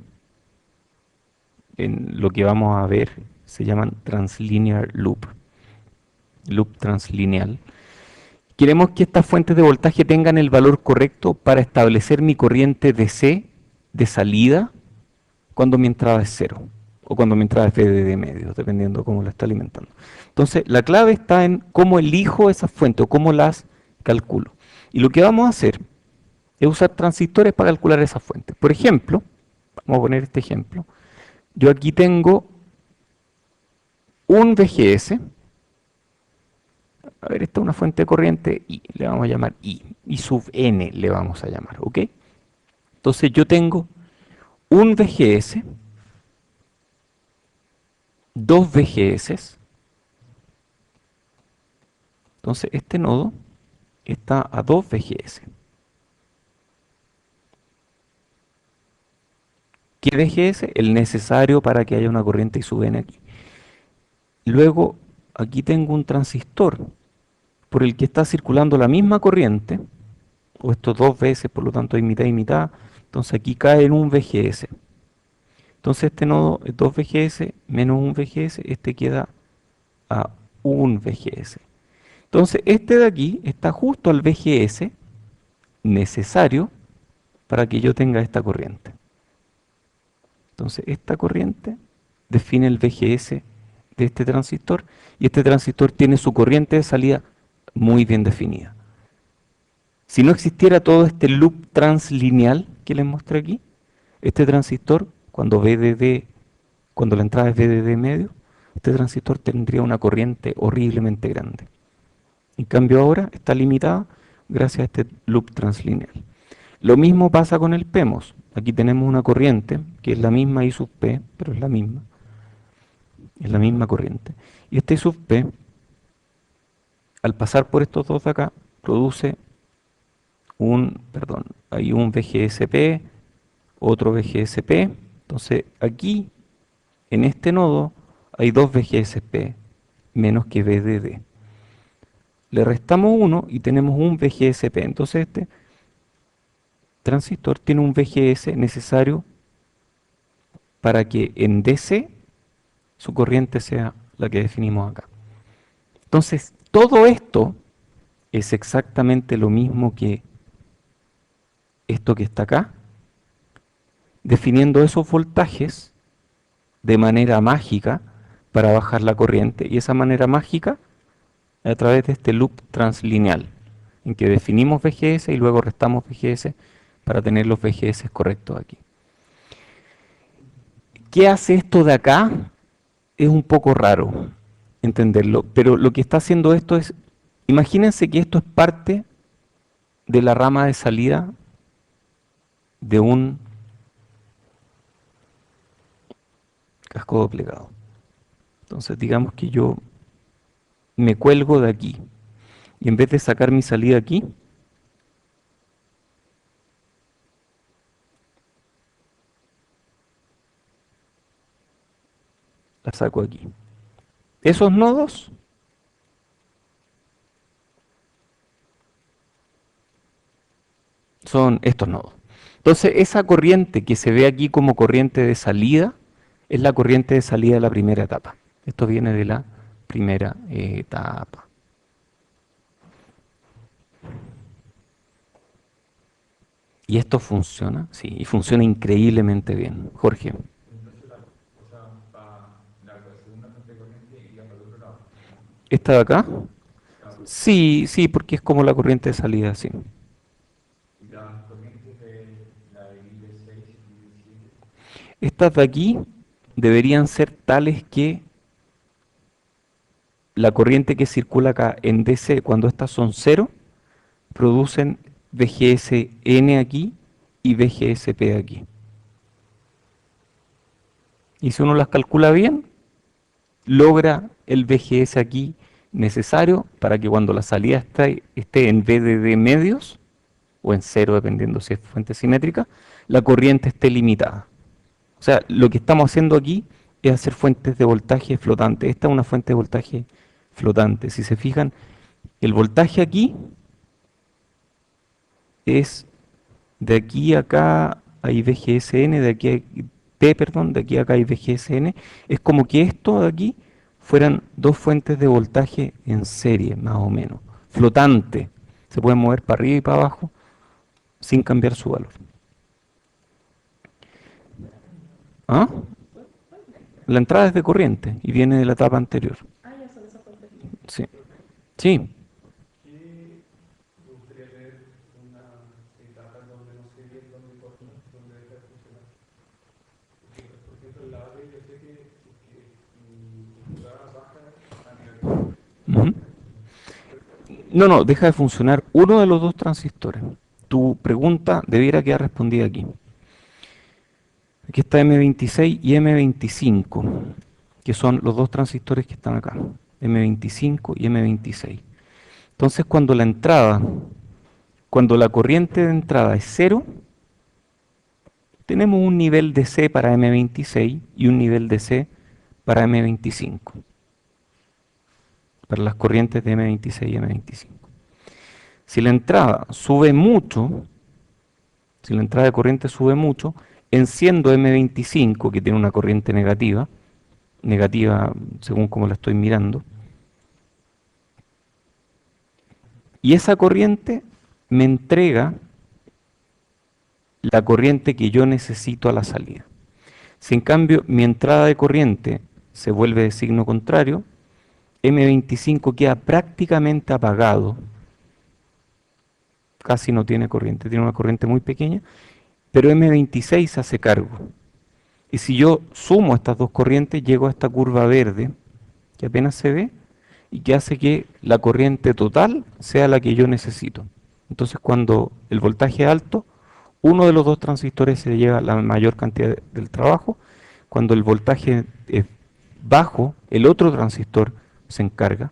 en lo que vamos a ver se llaman translinear loop translineal. Queremos que estas fuentes de voltaje tengan el valor correcto para establecer mi corriente DC de salida cuando mi entrada es cero o cuando mi entrada es VDD medio, dependiendo de cómo la está alimentando. Entonces, la clave está en cómo elijo esas fuentes o cómo las calculo. Y lo que vamos a hacer es usar transistores para calcular esas fuentes. Por ejemplo, vamos a poner este ejemplo. Yo aquí tengo un VGS. A ver, esta es una fuente de corriente I, le vamos a llamar I sub N le vamos a llamar, ¿ok? Entonces yo tengo un VGS, dos VGS. Entonces este nodo está a 2 VGS. ¿Qué VGS? El necesario para que haya una corriente I sub N aquí. Luego aquí tengo un transistor por el que está circulando la misma corriente, o estos dos veces, por lo tanto hay mitad y mitad, entonces aquí cae en un VGS. Entonces este nodo es 2 VGS menos un VGS, este queda a 1 VGS. Entonces este de aquí está justo al VGS necesario para que yo tenga esta corriente. Entonces esta corriente define el VGS de este transistor y este transistor tiene su corriente de salida muy bien definida. Si no existiera todo este loop translineal que les mostré aquí, este transistor, cuando la entrada es VDD medio, este transistor tendría una corriente horriblemente grande. En cambio ahora está limitada gracias a este loop translineal. Lo mismo pasa con el PMOS. Aquí tenemos una corriente que es la misma I sub P, pero es la misma. Es la misma corriente. Y este I sub P, al pasar por estos dos de acá, produce hay un VGSP, otro VGSP. Entonces aquí, en este nodo, hay dos VGSP menos que VDD. Le restamos uno y tenemos un VGSP. Entonces este transistor tiene un VGS necesario para que en DC su corriente sea la que definimos acá. Entonces, todo esto es exactamente lo mismo que esto que está acá, definiendo esos voltajes de manera mágica para bajar la corriente. Y esa manera mágica a través de este loop translineal, en que definimos VGS y luego restamos VGS para tener los VGS correctos aquí. ¿Qué hace esto de acá? Es un poco raro entenderlo, pero lo que está haciendo esto es, imagínense que esto es parte de la rama de salida de un casco doblegado. Entonces digamos que yo me cuelgo de aquí y en vez de sacar mi salida aquí, la saco aquí. Esos nodos son estos nodos. Entonces esa corriente que se ve aquí como corriente de salida es la corriente de salida de la primera etapa. Esto viene de la primera etapa. ¿Y esto funciona? Sí, y funciona increíblemente bien. Jorge. ¿Esta de acá? Sí, sí, porque es como la corriente de salida, sí. Estas de aquí deberían ser tales que la corriente que circula acá en DC, cuando estas son cero, producen VGS-N aquí y VGS-P aquí. Y si uno las calcula bien, logra el VGS aquí necesario para que cuando la salida esté en VDD medios, o en cero dependiendo si es fuente simétrica, la corriente esté limitada. O sea, lo que estamos haciendo aquí es hacer fuentes de voltaje flotante. Esta es una fuente de voltaje flotante. Si se fijan, el voltaje aquí es de aquí a acá hay VGSN, de aquí a P, perdón, de aquí a acá hay VGSN. Es como que esto de aquí fueran dos fuentes de voltaje en serie, más o menos. Flotante. Se pueden mover para arriba y para abajo sin cambiar su valor. ¿Ah? La entrada es de corriente y viene de la etapa anterior.
Ah, ya son esas fuentes.
Sí. Sí. Ujú. No, no, deja de funcionar uno de los dos transistores. Tu pregunta debiera quedar respondida aquí. Aquí está M26 y M25, que son los dos transistores que están acá. M25 y M26. Entonces, cuando la corriente de entrada es cero, tenemos un nivel de C para M26 y un nivel de C para M25, para las corrientes de M26 y M25. Si la entrada sube mucho, si la entrada de corriente sube mucho, enciendo M25, que tiene una corriente negativa, negativa según como la estoy mirando, y esa corriente me entrega la corriente que yo necesito a la salida. Si en cambio mi entrada de corriente se vuelve de signo contrario, M25 queda prácticamente apagado, casi no tiene corriente, tiene una corriente muy pequeña, pero M26 hace cargo. Y si yo sumo estas dos corrientes, llego a esta curva verde, que apenas se ve, y que hace que la corriente total sea la que yo necesito. Entonces cuando el voltaje es alto, uno de los dos transistores se lleva la mayor cantidad del trabajo. Cuando el voltaje es bajo, el otro transistor se encarga.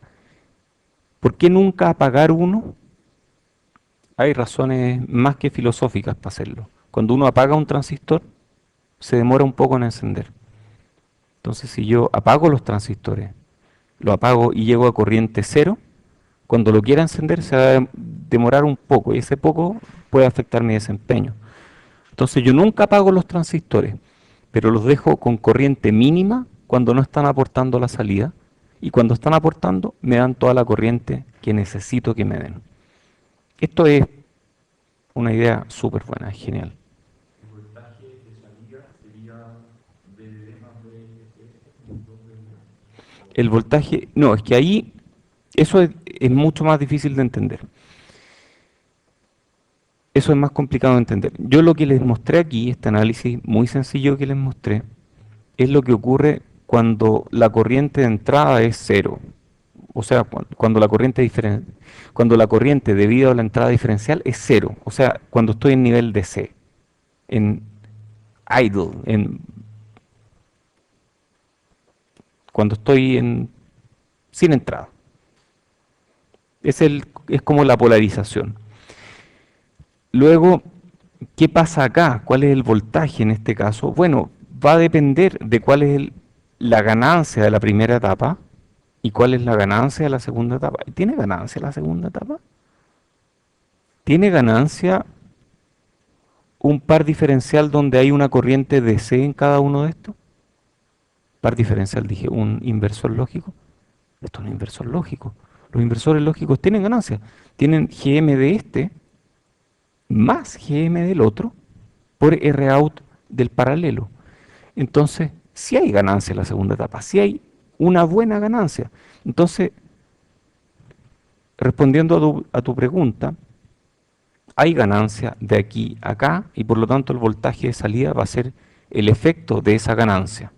¿Por qué nunca apagar uno? Hay razones más que filosóficas para hacerlo. Cuando uno apaga un transistor, se demora un poco en encender. Entonces, si yo apago los transistores, lo apago y llego a corriente cero, cuando lo quiera encender se va a demorar un poco y ese poco puede afectar mi desempeño. Entonces, yo nunca apago los transistores, pero los dejo con corriente mínima cuando no están aportando la salida y cuando están aportando me dan toda la corriente que necesito que me den. Esto es una idea súper buena, es genial. El voltaje, no, es que ahí eso es mucho más difícil de entender. Eso es más complicado de entender. Yo lo que les mostré aquí, este análisis muy sencillo que les mostré, es lo que ocurre cuando la corriente de entrada es cero. O sea, cuando la corriente cuando la corriente debido a la entrada diferencial es cero. O sea, cuando estoy en nivel de C, en idle, cuando estoy sin entrada. Es como la polarización. Luego, ¿qué pasa acá? ¿Cuál es el voltaje en este caso? Bueno, va a depender de cuál es la ganancia de la primera etapa y cuál es la ganancia de la segunda etapa. ¿Tiene ganancia la segunda etapa? ¿Tiene ganancia un par diferencial donde hay una corriente DC en cada uno de estos? Par diferencial, dije, un inversor lógico. Esto es un inversor lógico. Los inversores lógicos tienen ganancia. Tienen GM de este más GM del otro por R out del paralelo. Entonces, si hay ganancia en la segunda etapa, si hay una buena ganancia. Entonces, respondiendo a tu pregunta, hay ganancia de aquí a acá y por lo tanto el voltaje de salida va a ser el efecto de esa ganancia.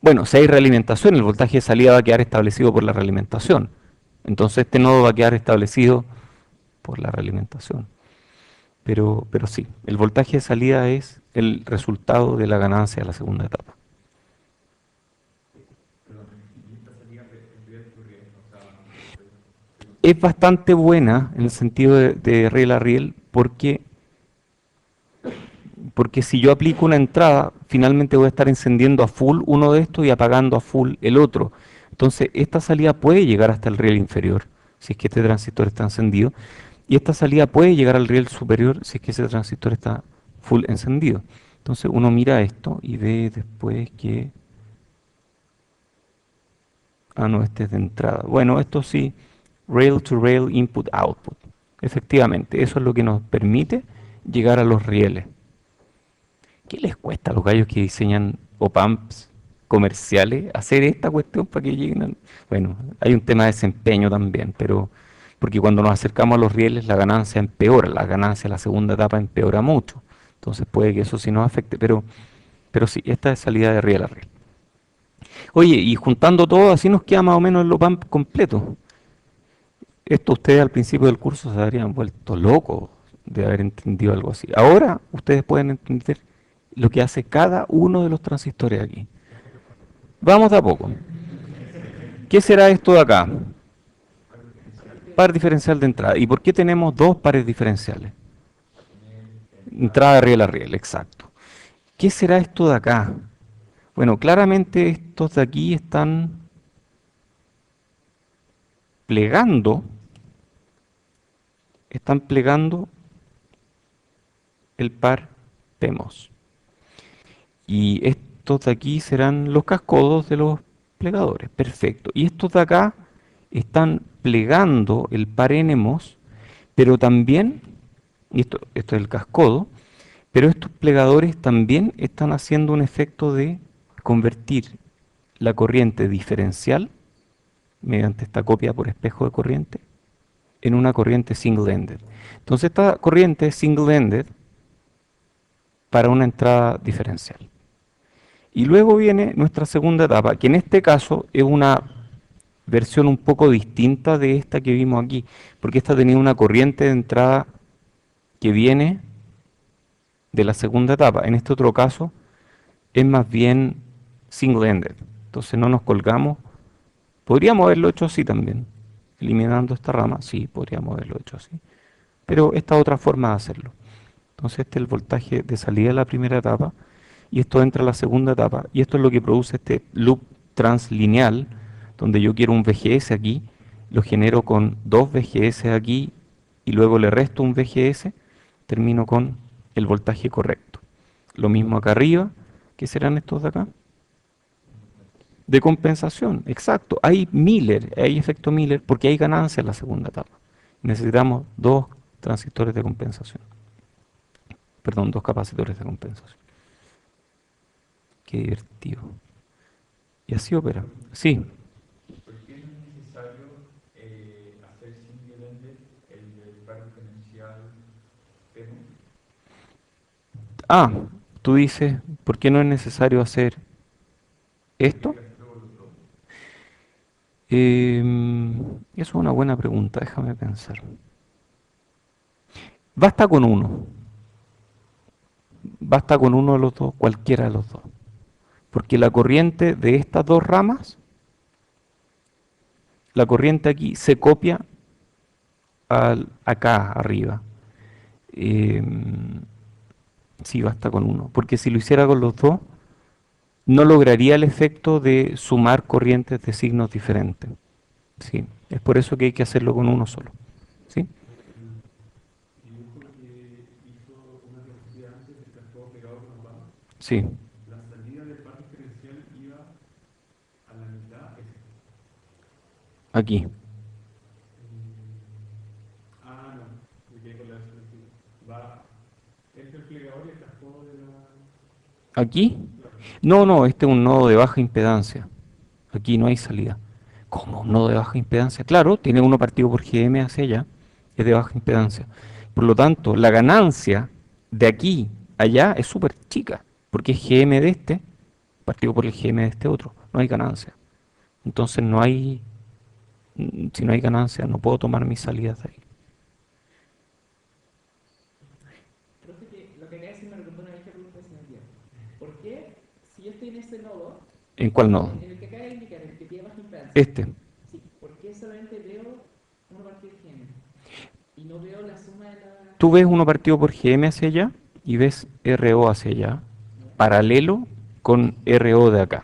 Bueno, si hay realimentación, el voltaje de salida va a quedar establecido por la realimentación. Entonces este nodo va a quedar establecido por la realimentación. Pero sí, el voltaje de salida es el resultado de la ganancia de la segunda etapa. Es bastante buena en el sentido de riel a riel porque si yo aplico una entrada, finalmente voy a estar encendiendo a full uno de estos y apagando a full el otro. Entonces, esta salida puede llegar hasta el riel inferior, si es que este transistor está encendido, y esta salida puede llegar al riel superior si es que ese transistor está full encendido. Entonces, uno mira esto y ve después que... Ah, no, este es de entrada. Bueno, esto sí, rail to rail input output. Efectivamente, eso es lo que nos permite llegar a los rieles. ¿Qué les cuesta a los gallos que diseñan op-amps comerciales hacer esta cuestión para que lleguen Bueno, hay un tema de desempeño también, pero porque cuando nos acercamos a los rieles la ganancia empeora, la ganancia de la segunda etapa empeora mucho. Entonces puede que eso sí nos afecte, pero sí, esta es salida de riel a riel. Oye, y juntando todo, así nos queda más o menos el op-amp completo. Esto ustedes al principio del curso se habrían vuelto locos de haber entendido algo así. Ahora ustedes pueden entender lo que hace cada uno de los transistores aquí. Vamos de a poco. ¿Qué será esto de acá? Par diferencial de entrada. ¿Y por qué tenemos dos pares diferenciales? Entrada de riel a riel, exacto. ¿Qué será esto de acá? Bueno, claramente estos de aquí plegando, están plegando el par PMOS. Y estos de aquí serán los cascodos de los plegadores. Perfecto. Y estos de acá están plegando el par NMOS, pero también, y esto es el cascodo, pero estos plegadores también están haciendo un efecto de convertir la corriente diferencial, mediante esta copia por espejo de corriente, en una corriente single-ended. Entonces esta corriente es single-ended para una entrada diferencial. Y luego viene nuestra segunda etapa, que en este caso es una versión un poco distinta de esta que vimos aquí, porque esta tenía una corriente de entrada que viene de la segunda etapa. En este otro caso es más bien single-ended. Entonces no nos colgamos. Podríamos haberlo hecho así también, eliminando esta rama, sí, podríamos haberlo hecho así. Pero esta otra forma de hacerlo. Entonces este es el voltaje de salida de la primera etapa y esto entra a la segunda etapa y esto es lo que produce este loop translineal donde yo quiero un VGS aquí, lo genero con dos VGS aquí y luego le resto un VGS, termino con el voltaje correcto. Lo mismo acá arriba, ¿qué serán estos de acá? De compensación, exacto. Hay Miller, hay efecto Miller porque hay ganancia en la segunda etapa. Necesitamos dos transistores de compensación. Perdón, dos capacitores de compensación. Qué divertido. Y así opera. Sí. ¿Por qué no es necesario hacer single-ended el Ah, tú dices, ¿por qué no es necesario hacer esto? Eso es una buena pregunta, déjame pensar. Basta con uno, basta con uno de los dos, cualquiera de los dos. Porque la corriente de estas dos ramas, la corriente aquí se copia acá arriba. Eh, sí, basta con uno. Porque si lo hiciera con los dos, no lograría el efecto de sumar corrientes de signos diferentes. Sí, es por eso que hay que hacerlo con uno solo. ¿Sí? Sí, aquí. ¿Aquí? No, no, este es un nodo de baja impedancia. Aquí no hay salida. ¿Cómo un nodo de baja impedancia? Claro, tiene uno partido por GM hacia allá, es de baja impedancia. Por lo tanto, la ganancia de aquí a allá es súper chica, porque es GM de este partido por el GM de este otro. No hay ganancia. Entonces no hay, si no hay ganancia, no puedo tomar mis salidas de ahí.
Profe, que lo que acaba de decir me recordó una vieja pregunta que se me olvidó. ¿Por qué, si yo estoy en ese nodo,
¿En cuál nodo?
en el que acaba de indicar, el que tiene baja impedancia,
Este.
sí, ¿por qué solamente veo uno partido de GM y no veo la suma de la...
Tú ves uno partido por GM hacia allá y ves RO hacia allá, paralelo con RO de acá.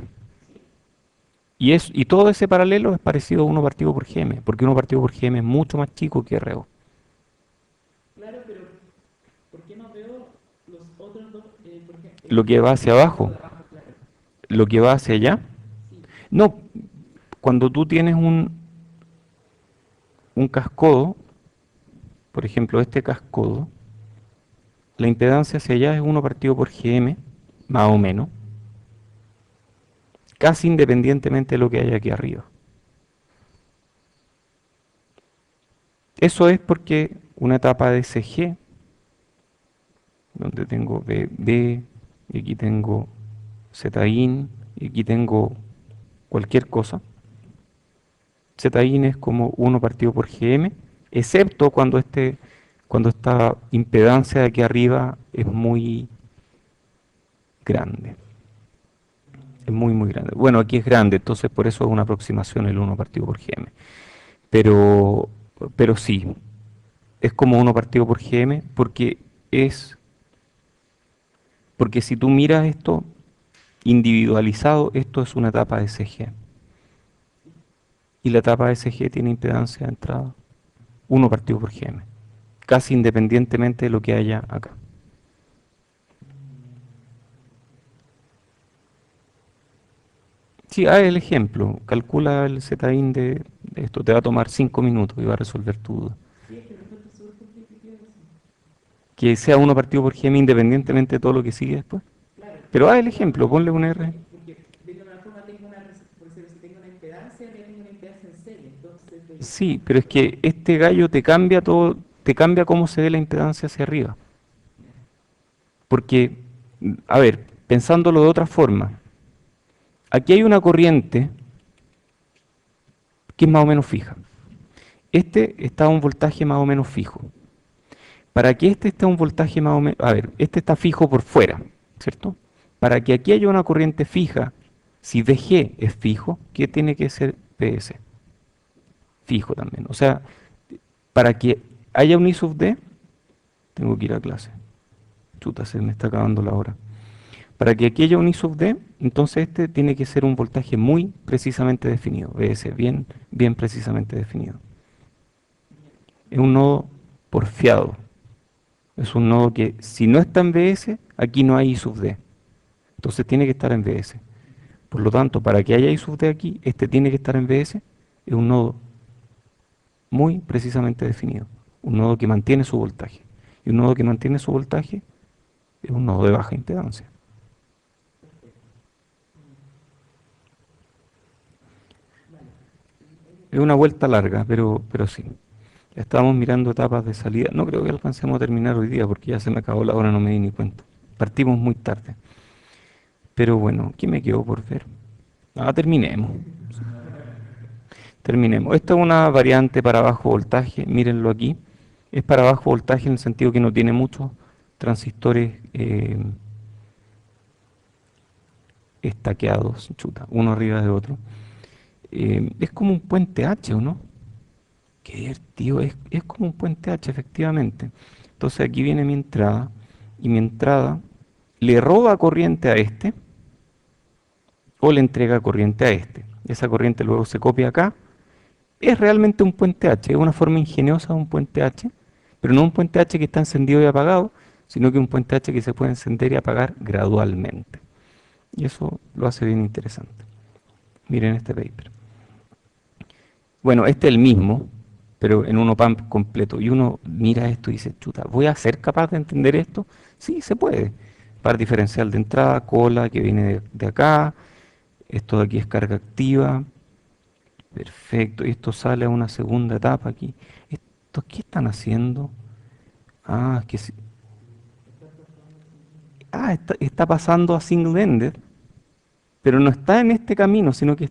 Y todo ese paralelo es parecido a uno partido por GM, porque uno partido por GM es mucho más chico que RO.
Claro, pero ¿por qué no veo los otros dos? Por ejemplo,
Lo que va hacia
el nodo
abajo,
de abajo, claro.
lo que va hacia allá.
Sí,
No, cuando tú tienes un cascodo, por ejemplo este cascodo, la impedancia hacia allá es uno partido por GM, más o menos, casi independientemente de lo que hay aquí arriba. Eso es porque una etapa de CG, donde tengo B, y aquí tengo Zin, y aquí tengo cualquier cosa. Zin es como uno partido por GM, excepto cuando esta impedancia de aquí arriba es muy grande. Es muy, muy grande. Bueno, aquí es grande, entonces por eso es una aproximación el uno partido por GM. Pero, pero sí, es como uno partido por GM es, porque si tú miras esto individualizado, esto es una etapa de SG. Y la etapa de SG tiene impedancia de entrada uno partido por GM, casi independientemente de lo que haya acá. Sí, haz el ejemplo, calcula el Zin de esto, te va a tomar 5 minutos y va a resolver tu duda.
sí, es que lo encuentro súper complicado eso.
Que sea uno partido por GM independientemente de todo lo que sigue después.
Claro,
Pero haz el
pero
ejemplo,
no,
ponle un R.
porque de alguna forma tengo una, por decirlo así, tengo una impedancia, ya tengo una impedancia en serie, entonces
Sí, pero es que este gallo te cambia todo, te cambia cómo se ve la impedancia hacia arriba. Porque, a ver, pensándolo de otra forma, aquí hay una corriente que es más o menos fija. Este está a un voltaje más o menos fijo. Para que este esté a un voltaje más o menos, a ver, este está fijo por fuera, ¿cierto? Para que aquí haya una corriente fija, si VG es fijo, ¿qué tiene que ser PS? Fijo también. O sea, para que haya un I sub D, tengo que ir a clase. Chuta, se me está acabando la hora. Para que aquí haya un I sub D, entonces este tiene que ser un voltaje muy precisamente definido, VS, bien, bien precisamente definido. Es un nodo porfiado. Es un nodo que si no está en VS, aquí no hay I sub D. Entonces tiene que estar en VS. Por lo tanto, para que haya I sub D aquí, este tiene que estar en VS. Es un nodo muy precisamente definido. Un nodo que mantiene su voltaje. Y un nodo que mantiene su voltaje es un nodo de baja impedancia.
vale.
Es una vuelta larga, pero sí. Estábamos mirando etapas de salida. No creo que alcancemos a terminar hoy día porque ya se me acabó la hora, no me di ni cuenta. Partimos muy tarde. Pero bueno, ¿qué me quedó por ver? Terminemos. Terminemos. Esta es una variante para bajo voltaje, mírenlo aquí. Es para bajo voltaje en el sentido que no tiene muchos transistores estaqueados, chuta, uno arriba de otro. Es como un puente H, ¿o no? Qué divertido, es como un puente H, efectivamente. Entonces aquí viene mi entrada, y mi entrada le roba corriente a este, o le entrega corriente a este. Esa corriente luego se copia acá. Es realmente un puente H, es una forma ingeniosa de un puente H, pero no un puente H que está encendido y apagado, sino que un puente H que se puede encender y apagar gradualmente. Y eso lo hace bien interesante. Miren este paper. Bueno, este es el mismo, pero en un op-amp completo. Y uno mira esto y dice, chuta, ¿voy a ser capaz de entender esto? Sí, se puede. Par diferencial de entrada, cola que viene de acá, esto de aquí es carga activa, perfecto, y esto sale a una segunda etapa aquí. ¿Estos qué están haciendo? Ah, es que está pasando a single-ended, pero no está en este camino, sino que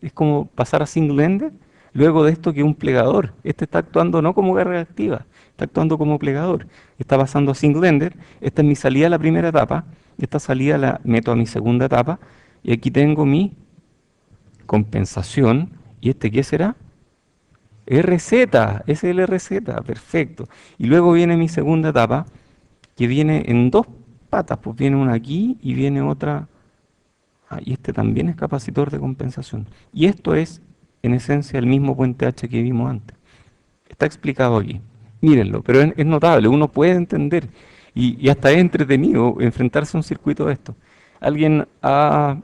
es como pasar a single-ended, luego de esto que un plegador. Este está actuando no como carga activa, está actuando como plegador. Está pasando a single-ended, esta es mi salida a la primera etapa, esta salida la meto a mi segunda etapa, y aquí tengo mi compensación, ¿y este qué será? RZ, es el RZ, perfecto. Y luego viene mi segunda etapa, que viene en dos patas, pues viene una aquí y viene otra. Y este también es capacitor de compensación. Y esto es, en esencia, el mismo puente H que vimos antes. Está explicado aquí. Mírenlo, pero es notable, uno puede entender y hasta es entretenido enfrentarse a un circuito de esto. ¿Alguien ha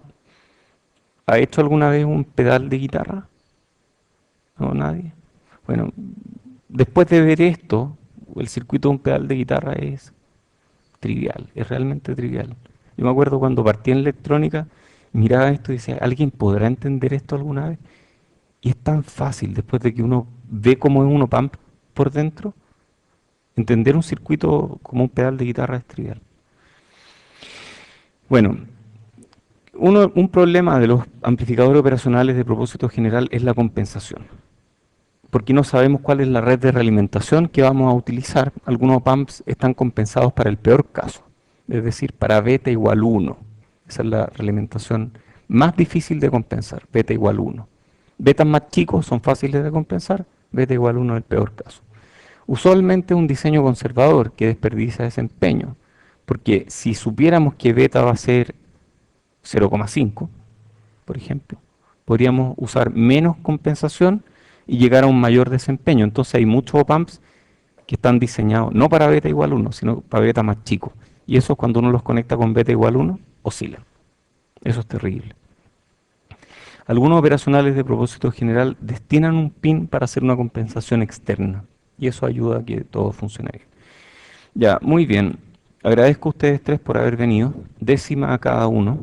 hecho alguna vez un pedal de guitarra? ¿No? ¿Nadie? Bueno, después de ver esto, el circuito de un pedal de guitarra es trivial, es realmente trivial. Yo me acuerdo cuando partí en electrónica, miraba esto y decía, ¿alguien podrá entender esto alguna vez? Y es tan fácil, después de que uno ve cómo es uno pump por dentro, entender un circuito como un pedal de guitarra es trivial. Bueno, un problema de los amplificadores operacionales de propósito general es la compensación. Porque no sabemos cuál es la red de realimentación que vamos a utilizar. Algunos pumps están compensados para el peor caso, es decir, para beta igual 1. Esa es la realimentación más difícil de compensar, beta igual 1. Betas más chicos son fáciles de compensar, beta igual 1 es el peor caso. Usualmente un diseño conservador que desperdicia desempeño, porque si supiéramos que beta va a ser 0,5, por ejemplo, podríamos usar menos compensación y llegar a un mayor desempeño. Entonces hay muchos op-amps que están diseñados no para beta igual 1, sino para beta más chico. Y eso cuando uno los conecta con beta igual 1, oscilan. Eso es terrible. Algunos operacionales de propósito general destinan un pin para hacer una compensación externa. Y eso ayuda a que todo funcione bien. Ya, muy bien. Agradezco a ustedes tres por haber venido. Décima a cada uno.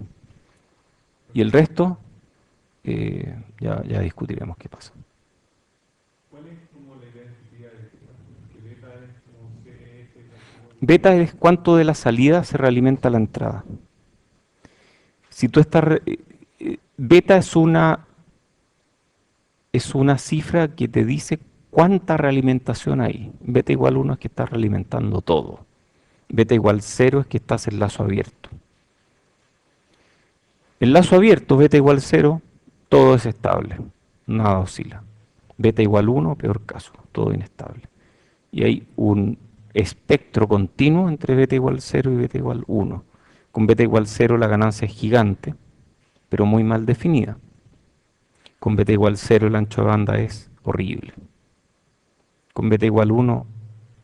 Y el resto, ya discutiremos qué pasa. Beta es cuánto de la salida se realimenta la entrada. Si tú estás, beta es una cifra que te dice cuánta realimentación hay. Beta igual 1 es que estás realimentando todo. Beta igual 0 es que estás en lazo abierto. En lazo abierto, beta igual 0, todo es estable, nada oscila. Beta igual 1, peor caso, todo inestable. Y hay un espectro continuo entre beta igual 0 y beta igual 1. Con beta igual 0 la ganancia es gigante, pero muy mal definida. Con beta igual 0 el ancho de banda es horrible. Con beta igual 1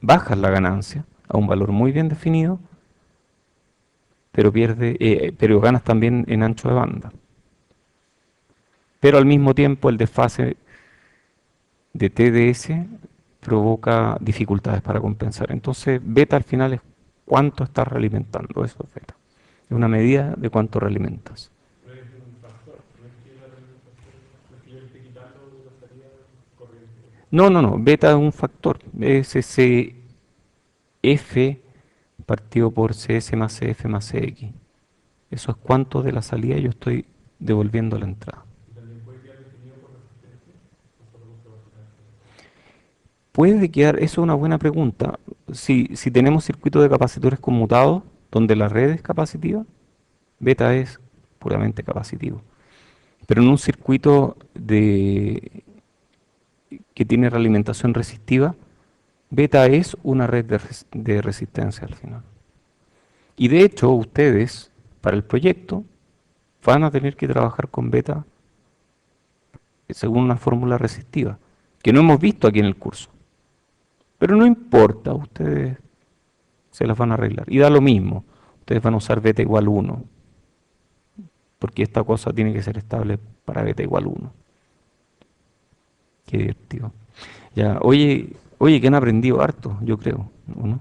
bajas la ganancia a un valor muy bien definido, pero ganas también en ancho de banda. Pero al mismo tiempo el desfase de TDS provoca dificultades para compensar. Entonces, beta al final es cuánto estás realimentando, eso es beta. Es una medida de cuánto realimentas. No, beta es un factor. Es ese F partido por CS más CF más CX. Eso es cuánto de la salida yo estoy devolviendo a la entrada. Puede quedar, eso es una buena pregunta. Si tenemos circuitos de capacitores conmutados, donde la red es capacitiva, beta es puramente capacitivo. Pero en un circuito que tiene realimentación resistiva, beta es una red de resistencia al final. Y de hecho, ustedes, para el proyecto, van a tener que trabajar con beta según una fórmula resistiva, que no hemos visto aquí en el curso. Pero no importa, ustedes se las van a arreglar. Y da lo mismo, ustedes van a usar beta igual 1, porque esta cosa tiene que ser estable para beta igual 1. Qué divertido. Ya, oye, que han aprendido harto, yo creo, ¿o no?